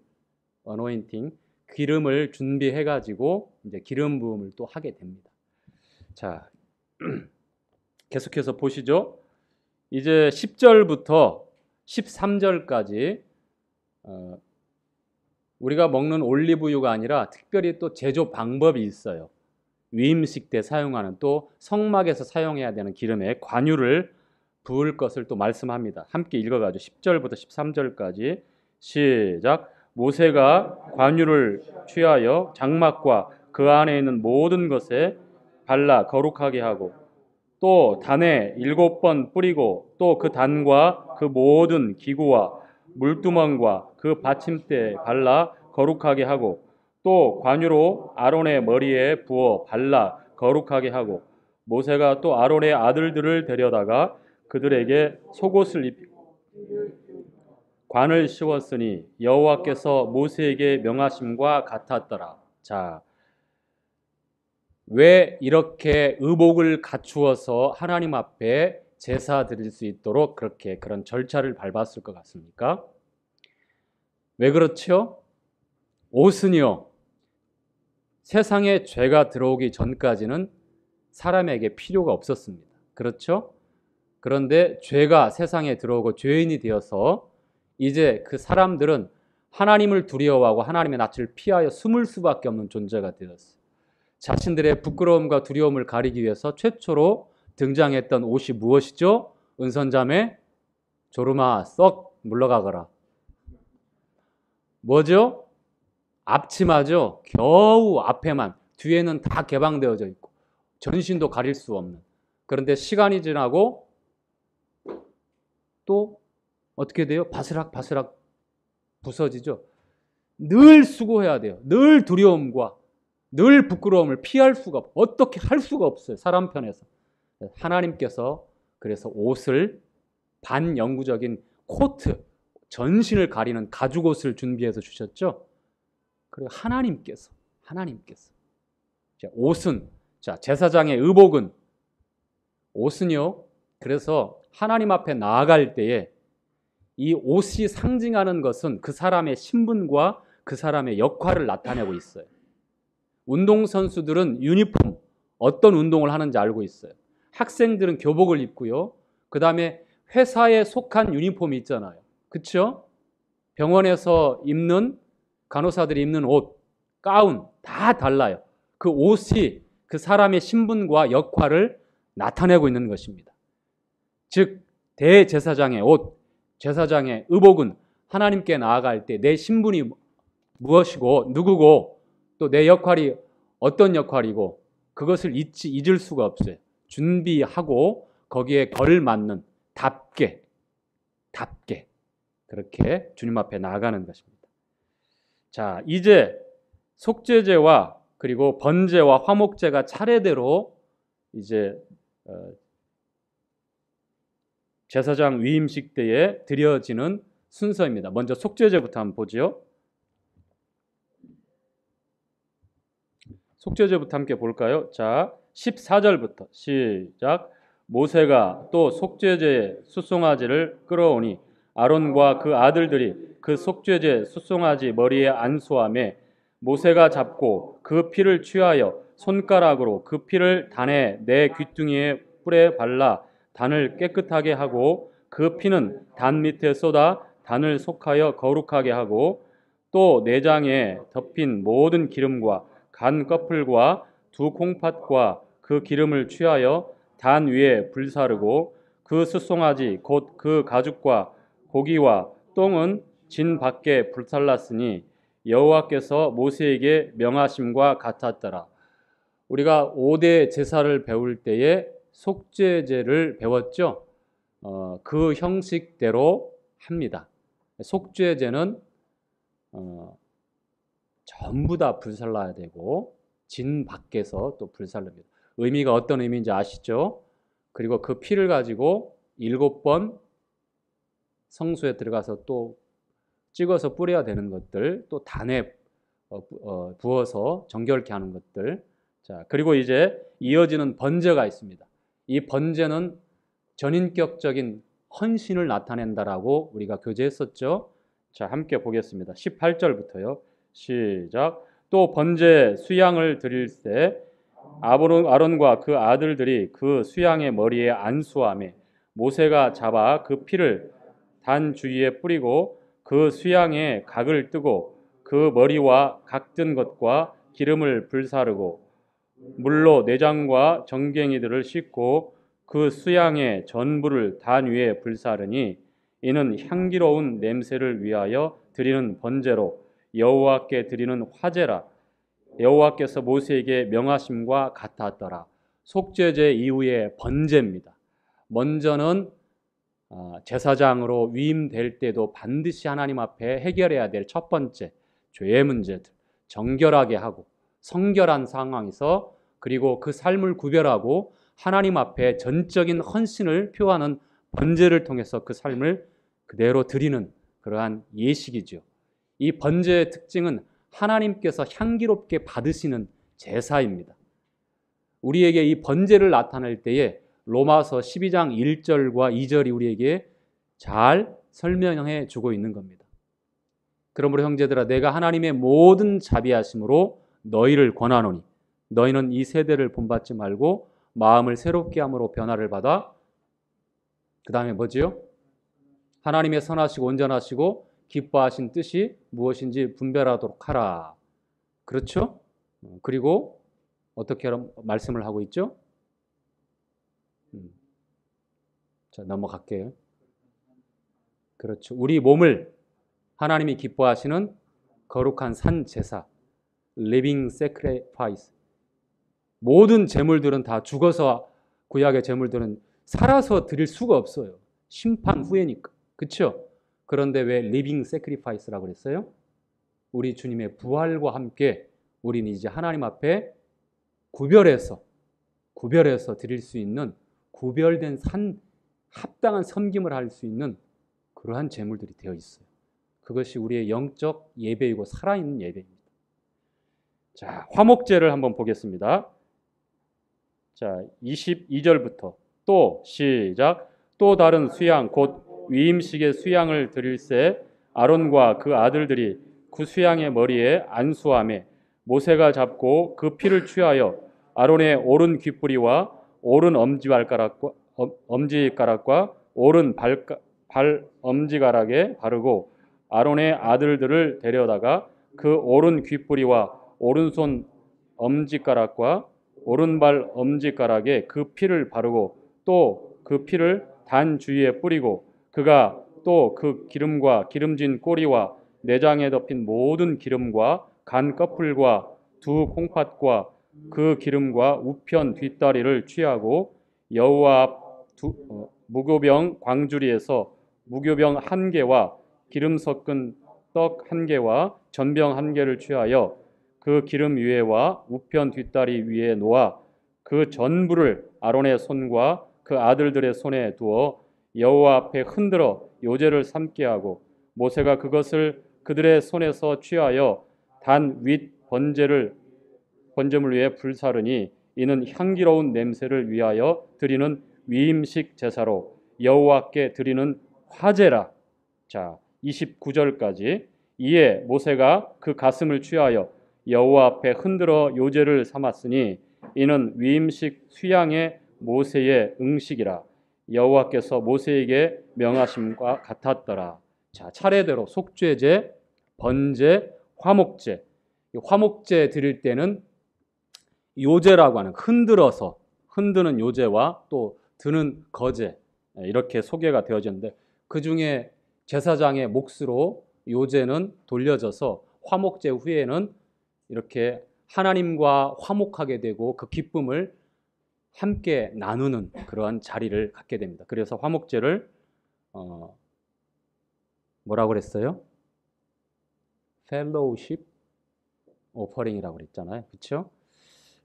Speaker 3: 어노인팅 기름을 준비해 가지고 이제 기름 부음을 또 하게 됩니다. 자, 계속해서 보시죠. 이제 10절부터 13절까지 우리가 먹는 올리브유가 아니라 특별히 또 제조 방법이 있어요. 위임식 때 사용하는 또 성막에서 사용해야 되는 기름에 관유를 부을 것을 또 말씀합니다. 함께 읽어가지고 10절부터 13절까지 시작. 모세가 관유를 취하여 장막과 그 안에 있는 모든 것에 발라 거룩하게 하고 또 단에 7번 뿌리고 또 그 단과 그 모든 기구와 물두멍과 그 받침대에 발라 거룩하게 하고 또 관유로 아론의 머리에 부어 발라 거룩하게 하고 모세가 또 아론의 아들들을 데려다가 그들에게 속옷을 입히고 관을 씌웠으니 여호와께서 모세에게 명하심과 같았더라. 자, 왜 이렇게 의복을 갖추어서 하나님 앞에 제사 드릴 수 있도록 그렇게 그런 절차를 밟았을 것 같습니까? 왜 그렇죠? 옷은요, 세상에 죄가 들어오기 전까지는 사람에게 필요가 없었습니다. 그렇죠? 그런데 죄가 세상에 들어오고 죄인이 되어서 이제 그 사람들은 하나님을 두려워하고 하나님의 낯을 피하여 숨을 수밖에 없는 존재가 되었어요. 자신들의 부끄러움과 두려움을 가리기 위해서 최초로 등장했던 옷이 무엇이죠? 은선자매, 조르마 썩 물러가거라. 뭐죠? 앞치마죠. 겨우 앞에만, 뒤에는 다 개방되어져 있고 전신도 가릴 수 없는. 그런데 시간이 지나고 또 어떻게 돼요? 바스락바스락 부서지죠. 늘 수고해야 돼요. 늘 두려움과 늘 부끄러움을 피할 수가 없어요. 어떻게 할 수가 없어요. 사람 편에서. 하나님께서 그래서 옷을 반영구적인 코트, 전신을 가리는 가죽옷을 준비해서 주셨죠. 그리고 하나님께서 자, 옷은 자, 제사장의 의복은 옷은요. 그래서 하나님 앞에 나아갈 때에 이 옷이 상징하는 것은 그 사람의 신분과 그 사람의 역할을 나타내고 있어요. 운동선수들은 유니폼, 어떤 운동을 하는지 알고 있어요. 학생들은 교복을 입고요. 그 다음에 회사에 속한 유니폼이 있잖아요. 그렇죠? 병원에서 입는 간호사들이 입는 옷, 가운 다 달라요. 그 옷이 그 사람의 신분과 역할을 나타내고 있는 것입니다. 즉 대제사장의 옷, 제사장의 의복은 하나님께 나아갈 때 내 신분이 무엇이고 누구고 또 내 역할이 어떤 역할이고 그것을 잊을 수가 없어요. 준비하고 거기에 걸맞는 답게 그렇게 주님 앞에 나아가는 것입니다. 자, 이제 속죄제와 그리고 번제와 화목제가 차례대로 이제 제사장 위임식 때에 드려지는 순서입니다. 먼저 속죄제부터 한번 보죠. 속죄제부터 함께 볼까요? 자, 14절부터 시작. 모세가 또 속죄제의 수송아지를 끌어오니 아론과 그 아들들이 그 속죄제 수송아지 머리에 안수하며 모세가 잡고 그 피를 취하여 손가락으로 그 피를 단에 내 귀퉁이에 뿔에 발라 단을 깨끗하게 하고 그 피는 단 밑에 쏟아 단을 속하여 거룩하게 하고 또 내장에 덮인 모든 기름과 간 꺼풀과 두 콩팥과 그 기름을 취하여 단 위에 불사르고 그 수송아지 곧 그 가죽과 고기와 똥은 진 밖에 불살랐으니 여호와께서 모세에게 명하심과 같았더라. 우리가 5대 제사를 배울 때에 속죄제를 배웠죠. 그 형식대로 합니다. 속죄제는 전부 다 불살라야 되고 진 밖에서 또 불살릅니다. 의미가 어떤 의미인지 아시죠? 그리고 그 피를 가지고 7번 성소에 들어가서 또 찍어서 뿌려야 되는 것들, 또 단에 부어서 정결케 하는 것들. 자, 그리고 이제 이어지는 번제가 있습니다. 이 번제는 전인격적인 헌신을 나타낸다라고 우리가 교제했었죠. 자, 함께 보겠습니다. 18절부터요. 시작. 또 번제 수양을 드릴 때 아론과 그 아들들이 그 수양의 머리에 안수하며 모세가 잡아 그 피를 단 주위에 뿌리고 그 수양의 각을 뜨고 그 머리와 각든 것과 기름을 불사르고 물로 내장과 정갱이들을 씻고 그 수양의 전부를 단 위에 불사르니 이는 향기로운 냄새를 위하여 드리는 번제로 여호와께 드리는 화제라. 여호와께서 모세에게 명하심과 같았더라. 속죄제 이후의 번제입니다. 먼저는 제사장으로 위임될 때도 반드시 하나님 앞에 해결해야 될 첫 번째 죄의 문제들 정결하게 하고 성결한 상황에서 그리고 그 삶을 구별하고 하나님 앞에 전적인 헌신을 표하는 번제를 통해서 그 삶을 그대로 드리는 그러한 예식이죠. 이 번제의 특징은 하나님께서 향기롭게 받으시는 제사입니다. 우리에게 이 번제를 나타낼 때에 로마서 12장 1절과 2절이 우리에게 잘 설명해 주고 있는 겁니다. 그러므로 형제들아 내가 하나님의 모든 자비하심으로 너희를 권하노니 너희는 이 세대를 본받지 말고 마음을 새롭게 함으로 변화를 받아 그 다음에 뭐지요? 하나님의 선하시고 온전하시고 기뻐하신 뜻이 무엇인지 분별하도록 하라. 그렇죠? 그리고 어떻게 말씀을 하고 있죠? 자, 넘어갈게요. 그렇죠. 우리 몸을 하나님이 기뻐하시는 거룩한 산 제사, living sacrifice. 모든 제물들은 다 죽어서 구약의 제물들은 살아서 드릴 수가 없어요. 심판 후에니까. 그렇죠? 그런데 왜 living sacrifice라고 그랬어요? 우리 주님의 부활과 함께 우리는 이제 하나님 앞에 구별해서 드릴 수 있는 구별된 합당한 섬김을 할 수 있는 그러한 제물들이 되어 있어요. 그것이 우리의 영적 예배이고 살아있는 예배입니다. 자, 화목제를 한번 보겠습니다. 자, 22절부터 또 시작. 또 다른 수양 곧 위임식의 수양을 드릴새 아론과 그 아들들이 그 수양의 머리에 안수하며 모세가 잡고 그 피를 취하여 아론의 오른 귓뿌리와 오른 엄지가락과 오른 발 엄지가락에 바르고 아론의 아들들을 데려다가 그 오른 귓뿌리와 오른손 엄지가락과 오른발 엄지가락에 그 피를 바르고 또 그 피를 단 주위에 뿌리고 그가 또 그 기름과 기름진 꼬리와 내장에 덮인 모든 기름과 간 꺼풀과 두 콩팥과 그 기름과 우편 뒷다리를 취하고 여호와 앞 무교병 광주리에서 무교병 한 개와 기름 섞은 떡 한 개와 전병 한 개를 취하여 그 기름 위에와 우편 뒷다리 위에 놓아 그 전부를 아론의 손과 그 아들들의 손에 두어 여호와 앞에 흔들어 요제를 삼게 하고 모세가 그것을 그들의 손에서 취하여 단 윗 번제물 위에 불사르니 이는 향기로운 냄새를 위하여 드리는 위임식 제사로 여호와께 드리는 화제라. 자, 29절까지 이에 모세가 그 가슴을 취하여 여호와 앞에 흔들어 요제를 삼았으니 이는 위임식 수양의 모세의 응식이라. 여호와께서 모세에게 명하심과 같았더라. 자, 차례대로 속죄제, 번제, 화목제. 화목제 드릴 때는 요제라고 하는 흔들어서 흔드는 요제와 또 드는 거제 이렇게 소개가 되어졌는데 그 중에 제사장의 몫으로 요제는 돌려져서 화목제 후에는 이렇게 하나님과 화목하게 되고 그 기쁨을 함께 나누는 그러한 자리를 갖게 됩니다. 그래서 화목제를 뭐라고 그랬어요? 펠로우십 오퍼링이라고 그랬잖아요. 그렇죠?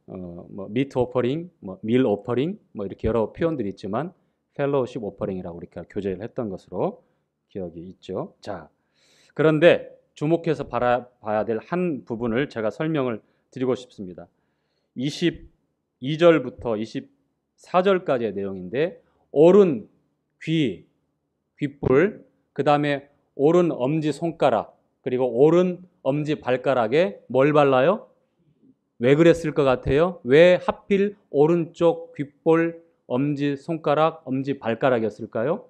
Speaker 3: 뭐 미트 오퍼링, 뭐 밀 오퍼링, 뭐 이렇게 여러 표현들이 있지만 펠로우십 오퍼링이라고 이렇게 교제를 했던 것으로 기억이 있죠. 자, 그런데 주목해서 봐야 될 한 부분을 제가 설명을 드리고 싶습니다. 22절부터 24절까지의 내용인데 오른 귀, 귓불, 그 다음에 오른 엄지 손가락, 그리고 오른 엄지 발가락에 뭘 발라요? 왜 그랬을 것 같아요? 왜 하필 오른쪽 귓볼, 엄지 손가락, 엄지 발가락이었을까요?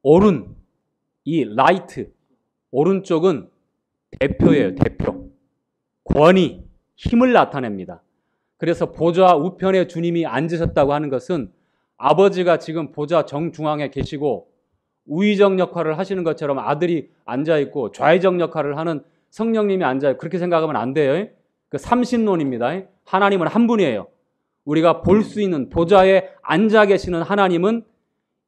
Speaker 3: 오른, 이 라이트, 오른쪽은 대표예요, 대표. 권위, 힘을 나타냅니다. 그래서 보좌 우편에 주님이 앉으셨다고 하는 것은 아버지가 지금 보좌 정중앙에 계시고 우의적 역할을 하시는 것처럼 아들이 앉아있고 좌의적 역할을 하는 성령님이 앉아있고, 그렇게 생각하면 안 돼요. 그 삼신론입니다. 하나님은 한 분이에요. 우리가 볼 수 있는 보좌에 앉아 계시는 하나님은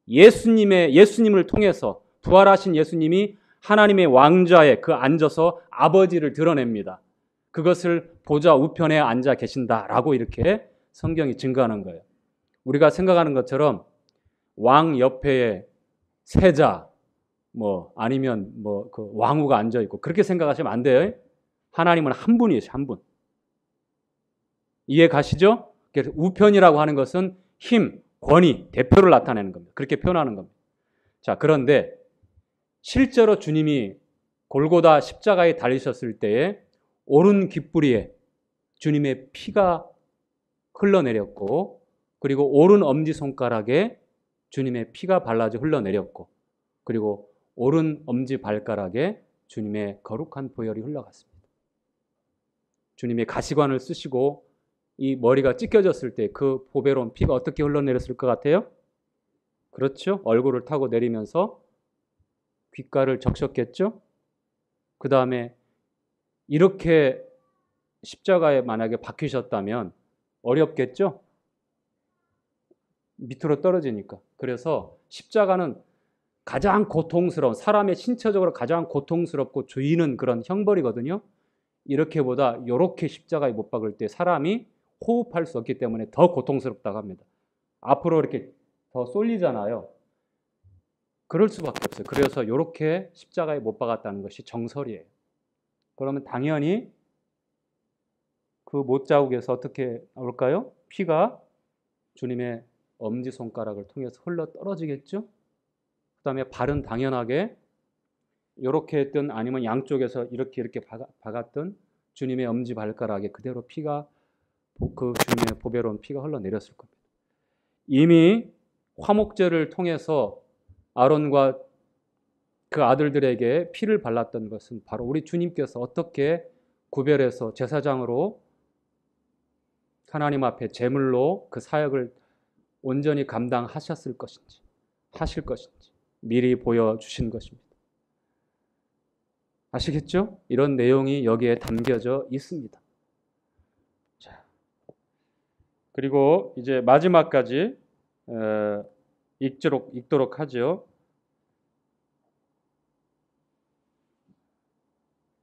Speaker 3: 예수님을 통해서 부활하신 예수님이 하나님의 왕좌에 그 앉아서 아버지를 드러냅니다. 그것을 보좌 우편에 앉아 계신다라고 이렇게 성경이 증거하는 거예요. 우리가 생각하는 것처럼 왕 옆에 세자, 아니면 그 왕후가 앉아 있고 그렇게 생각하시면 안 돼요. 하나님은 한 분이시죠, 한 분. 이해 가시죠? 그래서 우편이라고 하는 것은 힘, 권위, 대표를 나타내는 겁니다. 그렇게 표현하는 겁니다. 자, 그런데 실제로 주님이 골고다 십자가에 달리셨을 때에 오른 귓불이에 주님의 피가 흘러내렸고, 그리고 오른 엄지손가락에 주님의 피가 발라져 흘러내렸고, 그리고 오른 엄지 발가락에 주님의 거룩한 보혈이 흘러갔습니다. 주님의 가시관을 쓰시고 이 머리가 찢겨졌을 때 그 보배로운 피가 어떻게 흘러내렸을 것 같아요? 그렇죠? 얼굴을 타고 내리면서 귓가를 적셨겠죠? 그 다음에 이렇게 십자가에 만약에 박히셨다면 어렵겠죠? 밑으로 떨어지니까. 그래서 십자가는 가장 고통스러운, 사람의 신체적으로 가장 고통스럽고 조이는 그런 형벌이거든요. 이렇게보다 이렇게 십자가에 못 박을 때 사람이 호흡할 수 없기 때문에 더 고통스럽다고 합니다. 앞으로 이렇게 더 쏠리잖아요. 그럴 수밖에 없어요. 그래서 이렇게 십자가에 못 박았다는 것이 정설이에요. 그러면 당연히 그 못자국에서 어떻게 나올까요? 피가 주님의 엄지손가락을 통해서 흘러 떨어지겠죠? 그 다음에 발은 당연하게 이렇게 했든 아니면 양쪽에서 이렇게 박았든 주님의 엄지발가락에 그대로 피가, 그 주님의 보배로운 피가 흘러내렸을 겁니다. 이미 화목제를 통해서 아론과 그 아들들에게 피를 발랐던 것은 바로 우리 주님께서 어떻게 구별해서 제사장으로 하나님 앞에 제물로 그 사역을 온전히 감당하셨을 것인지, 하실 것인지 미리 보여주신 것입니다. 아시겠죠? 이런 내용이 여기에 담겨져 있습니다. 자, 그리고 이제 마지막까지 읽도록 하죠.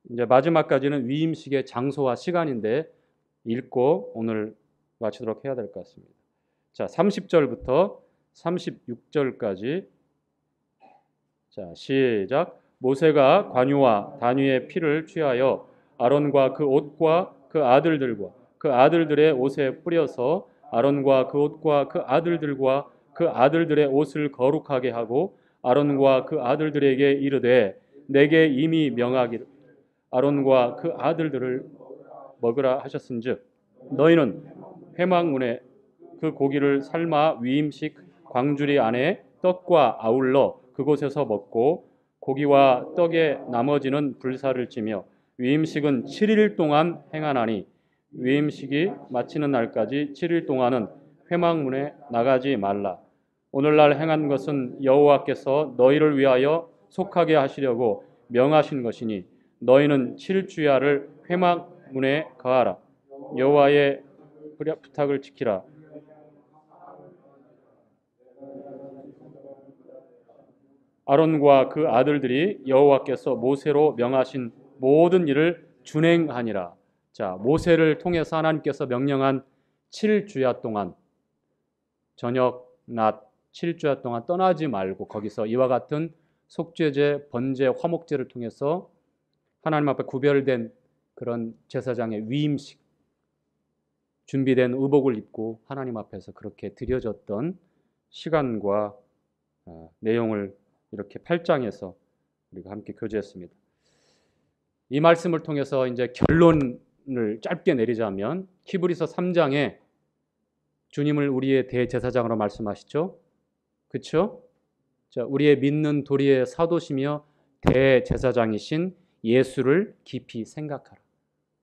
Speaker 3: 이제 마지막까지는 위임식의 장소와 시간인데 읽고 오늘 마치도록 해야 될 것 같습니다. 자, 30절부터 36절까지. 자, 시작. 모세가 관유와 단위의 피를 취하여 아론과 그 옷과 그 아들들과 그 아들들의 옷에 뿌려서 아론과 그 옷과 그 아들들과 그 아들들의 옷을 거룩하게 하고 아론과 그 아들들에게 이르되 내게 이미 명하기를 아론과 그 아들들을 먹으라 하셨은즉 너희는 회막문에 그 고기를 삶아 위임식 광주리 안에 떡과 아울러 그곳에서 먹고 고기와 떡의 나머지는 불사를 지며 위임식은 7일 동안 행하나니 위임식이 마치는 날까지 7일 동안은 회막문에 나가지 말라. 오늘날 행한 것은 여호와께서 너희를 위하여 속하게 하시려고 명하신 것이니 너희는 7주야를 회막문에 거하라. 여호와의 부탁을 지키라. 아론과 그 아들들이 여호와께서 모세로 명하신 모든 일을 준행하니라. 자, 모세를 통해서 하나님께서 명령한 7주야 동안 저녁, 낮 7주야 동안 떠나지 말고 거기서 이와 같은 속죄제, 번제, 화목제를 통해서 하나님 앞에 구별된 그런 제사장의 위임식, 준비된 의복을 입고 하나님 앞에서 그렇게 드려졌던 시간과 내용을 이렇게 8장에서 우리가 함께 교제했습니다. 이 말씀을 통해서 이제 결론을 짧게 내리자면 히브리서 3장에 주님을 우리의 대제사장으로 말씀하시죠. 그렇죠? 자, 우리의 믿는 도리의 사도시며 대제사장이신 예수를 깊이 생각하라.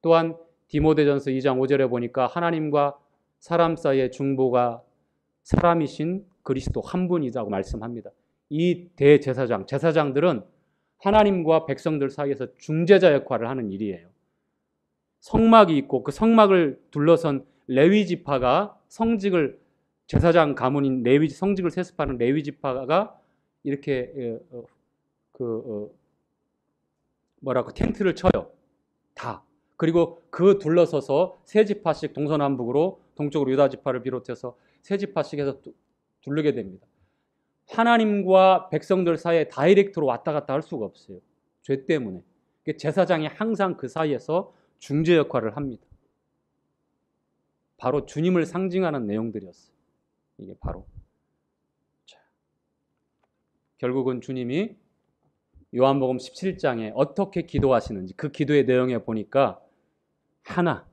Speaker 3: 또한 디모데전서 2장 5절에 보니까 하나님과 사람 사이의 중보가 사람이신 그리스도 한 분이라고 말씀합니다. 이 대제사장, 제사장들은 하나님과 백성들 사이에서 중재자 역할을 하는 일이에요. 성막이 있고 그 성막을 둘러선 레위 지파가 성직을 제사장 가문인 레위 성직을 세습하는 레위 지파가 이렇게 텐트를 쳐요. 다. 그리고 그 둘러서서 세 지파씩 동서남북으로 동쪽으로 유다 지파를 비롯해서 세 지파씩 해서 두르게 됩니다. 하나님과 백성들 사이에 다이렉트로 왔다 갔다 할 수가 없어요. 죄 때문에. 제사장이 항상 그 사이에서 중재 역할을 합니다. 바로 주님을 상징하는 내용들이었어요. 이게 바로. 자, 결국은 주님이 요한복음 17장에 어떻게 기도하시는지 그 기도의 내용에 보니까 하나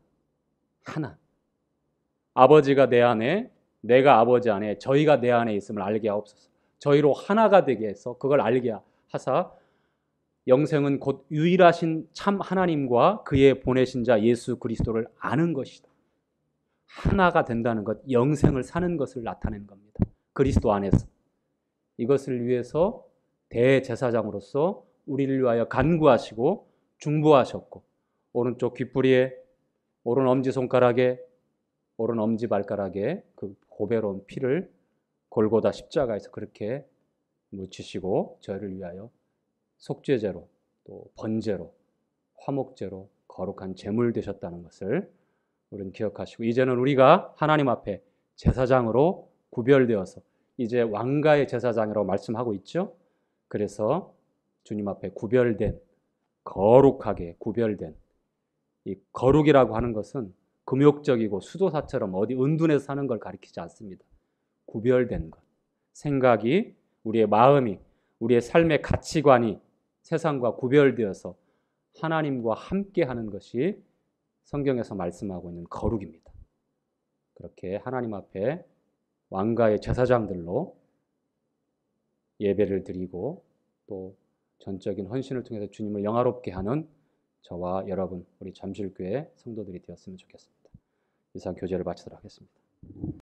Speaker 3: 아버지가 내 안에 내가 아버지 안에 저희가 내 안에 있음을 알게 하옵소서. 저희로 하나가 되게 해서 그걸 알게 하사 영생은 곧 유일하신 참 하나님과 그의 보내신 자 예수 그리스도를 아는 것이다. 하나가 된다는 것, 영생을 사는 것을 나타낸 겁니다. 그리스도 안에서. 이것을 위해서 대제사장으로서 우리를 위하여 간구하시고 중보하셨고 오른쪽 귓불이에 오른 엄지손가락에 오른 엄지발가락에 그 보배로운 피를 골고다 십자가에서 그렇게 묻히시고 저희를 위하여 속죄제로 또 번제로 화목제로 거룩한 제물 되셨다는 것을 우리는 기억하시고 이제는 우리가 하나님 앞에 제사장으로 구별되어서 이제 왕가의 제사장이라고 말씀하고 있죠. 그래서 주님 앞에 구별된 거룩하게 구별된 이 거룩이라고 하는 것은 금욕적이고 수도사처럼 어디 은둔해서 사는 걸 가리키지 않습니다. 구별된 것. 생각이 우리의 마음이 우리의 삶의 가치관이 세상과 구별되어서 하나님과 함께하는 것이 성경에서 말씀하고 있는 거룩입니다. 그렇게 하나님 앞에 왕가의 제사장들로 예배를 드리고 또 전적인 헌신을 통해서 주님을 영화롭게 하는 저와 여러분 우리 잠실교회 성도들이 되었으면 좋겠습니다. 이상 교제를 마치도록 하겠습니다.